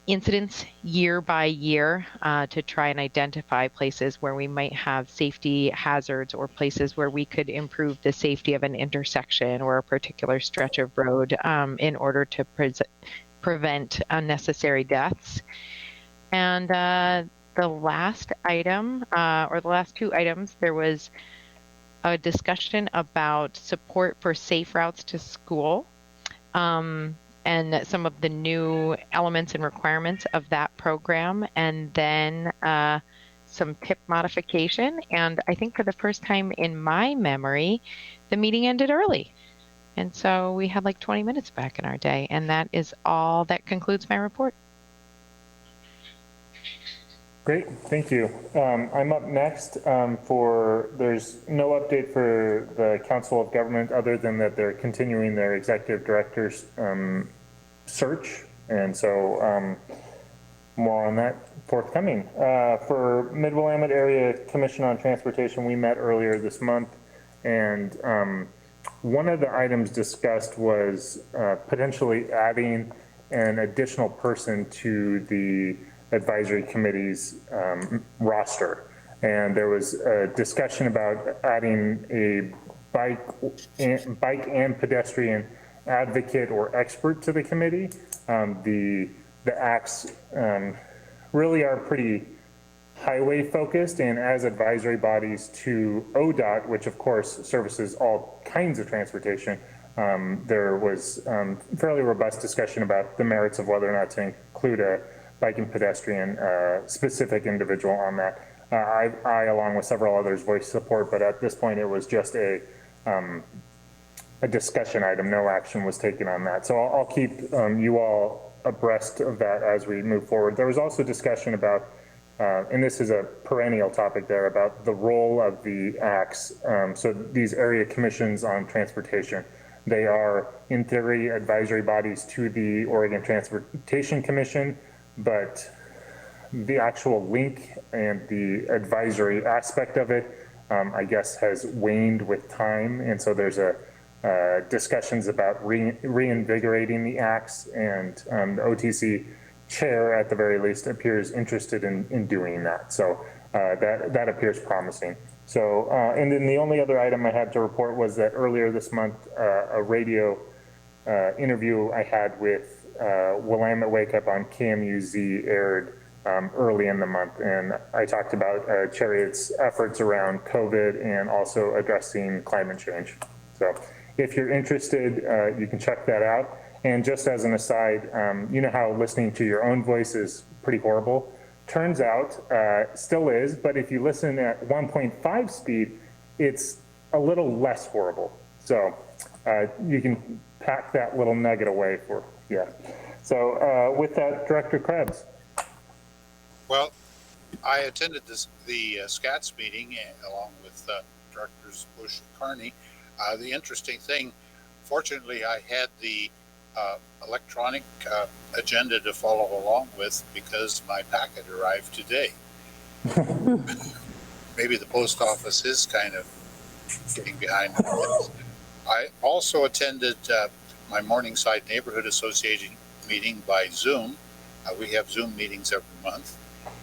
incidents year by year to try and identify places where we might have safety hazards or places where we could improve the safety of an intersection or a particular stretch of road in order to prevent unnecessary deaths. And the last item, or the last two items, there was a discussion about support for safe routes to school. And some of the new elements and requirements of that program, and then some tip modification. And I think for the first time in my memory, the meeting ended early. And so we had like 20 minutes back in our day. And that is all that concludes my report. Great, thank you. I'm up next there's no update for the Council of Government other than that they're continuing their executive director's search. And so more on that forthcoming. For Mid-Willamette Area Commission on Transportation, we met earlier this month, and one of the items discussed was potentially adding an additional person to the advisory committee's roster. And there was a discussion about adding a bike and pedestrian advocate or expert to the committee. The acts really are pretty highway focused, and as advisory bodies to ODOT, which of course services all kinds of transportation, there was fairly robust discussion about the merits of whether or not to include a bike and pedestrian specific individual on that. I, along with several others, voiced support, but at this point it was just a discussion item. No action was taken on that. So I'll keep you all abreast of that as we move forward. There was also discussion about, and this is a perennial topic there, about the role of the ACTs. So these area commissions on transportation, they are in theory advisory bodies to the Oregon Transportation Commission, but the actual link and the advisory aspect of it, I guess, has waned with time. And so there's discussions about reinvigorating the ACTs, and the OTC chair, at the very least, appears interested in doing that. So that appears promising. So, and then the only other item I had to report was that earlier this month, a radio interview I had with Willamette Wake Up on KMUZ aired early in the month, and I talked about Cherriots' efforts around COVID and also addressing climate change. So if you're interested, you can check that out. And just as an aside, you know how listening to your own voice is pretty horrible? Turns out, still is, but if you listen at 1.5 speed, it's a little less horrible. So you can pack that little nugget away for, yeah. So with that, Director Krebs. Well, I attended the SCATS meeting along with Directors Bush and Carney. The interesting thing, fortunately, I had the electronic agenda to follow along with because my packet arrived today. Maybe the post office is kind of getting behind it. I also attended my Morningside Neighborhood Association meeting by Zoom. We have Zoom meetings every month,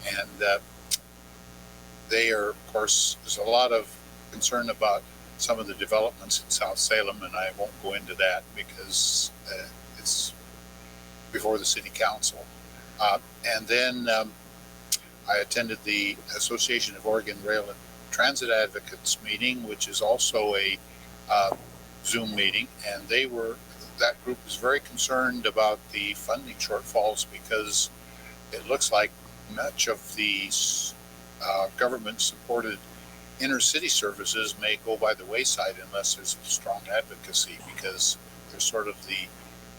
and they are, of course, there's a lot of concern about some of the developments in South Salem, and I won't go into that because it's before the city council. And then I attended the Association of Oregon Rail and Transit Advocates meeting, which is also a Zoom meeting, and that group is very concerned about the funding shortfalls because it looks like much of the government-supported inner-city services may go by the wayside unless there's strong advocacy, because they're sort of the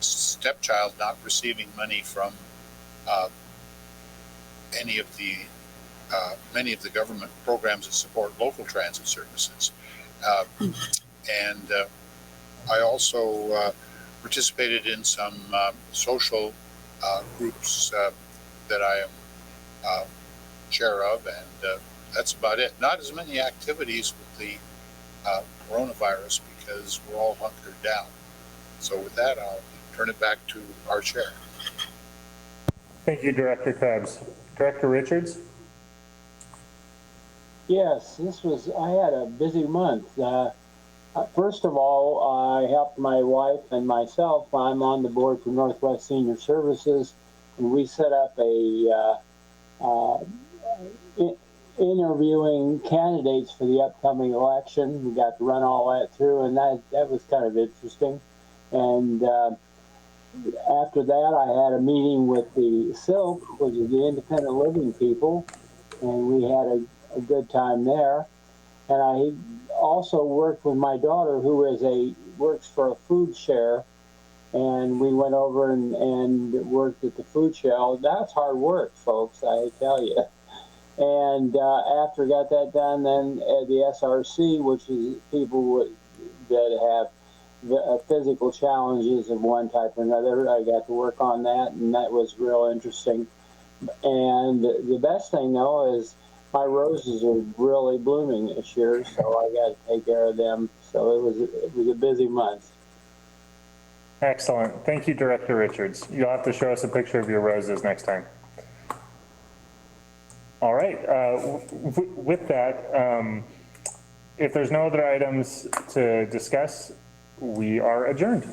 stepchild not receiving money from many of the government programs that support local transit services. And I also participated in some social groups that I am chair of, and that's about it. Not as many activities with the coronavirus because we're all hunkered down. So with that, I'll turn it back to our chair. Thank you, Director Krebs. Director Richards? Yes, I had a busy month. First of all, I helped my wife and myself. I'm on the board for Northwest Senior Services, and we set up a interviewing candidates for the upcoming election. We got to run all that through, and that was kind of interesting. And after that, I had a meeting with the SILP, which is the Independent Living People, and we had a good time there. And I also worked with my daughter, who works for a food share, and we went over and worked at the food share. That's hard work, folks, I tell you. And after I got that done, then at the SRC, which is people that have physical challenges of one type or another, I got to work on that, and that was real interesting. And the best thing, though, is my roses are really blooming this year, so I got to take care of them. So it was a busy month. Excellent. Thank you, Director Richards. You'll have to show us a picture of your roses next time. All right. With that, if there's no other items to discuss, we are adjourned.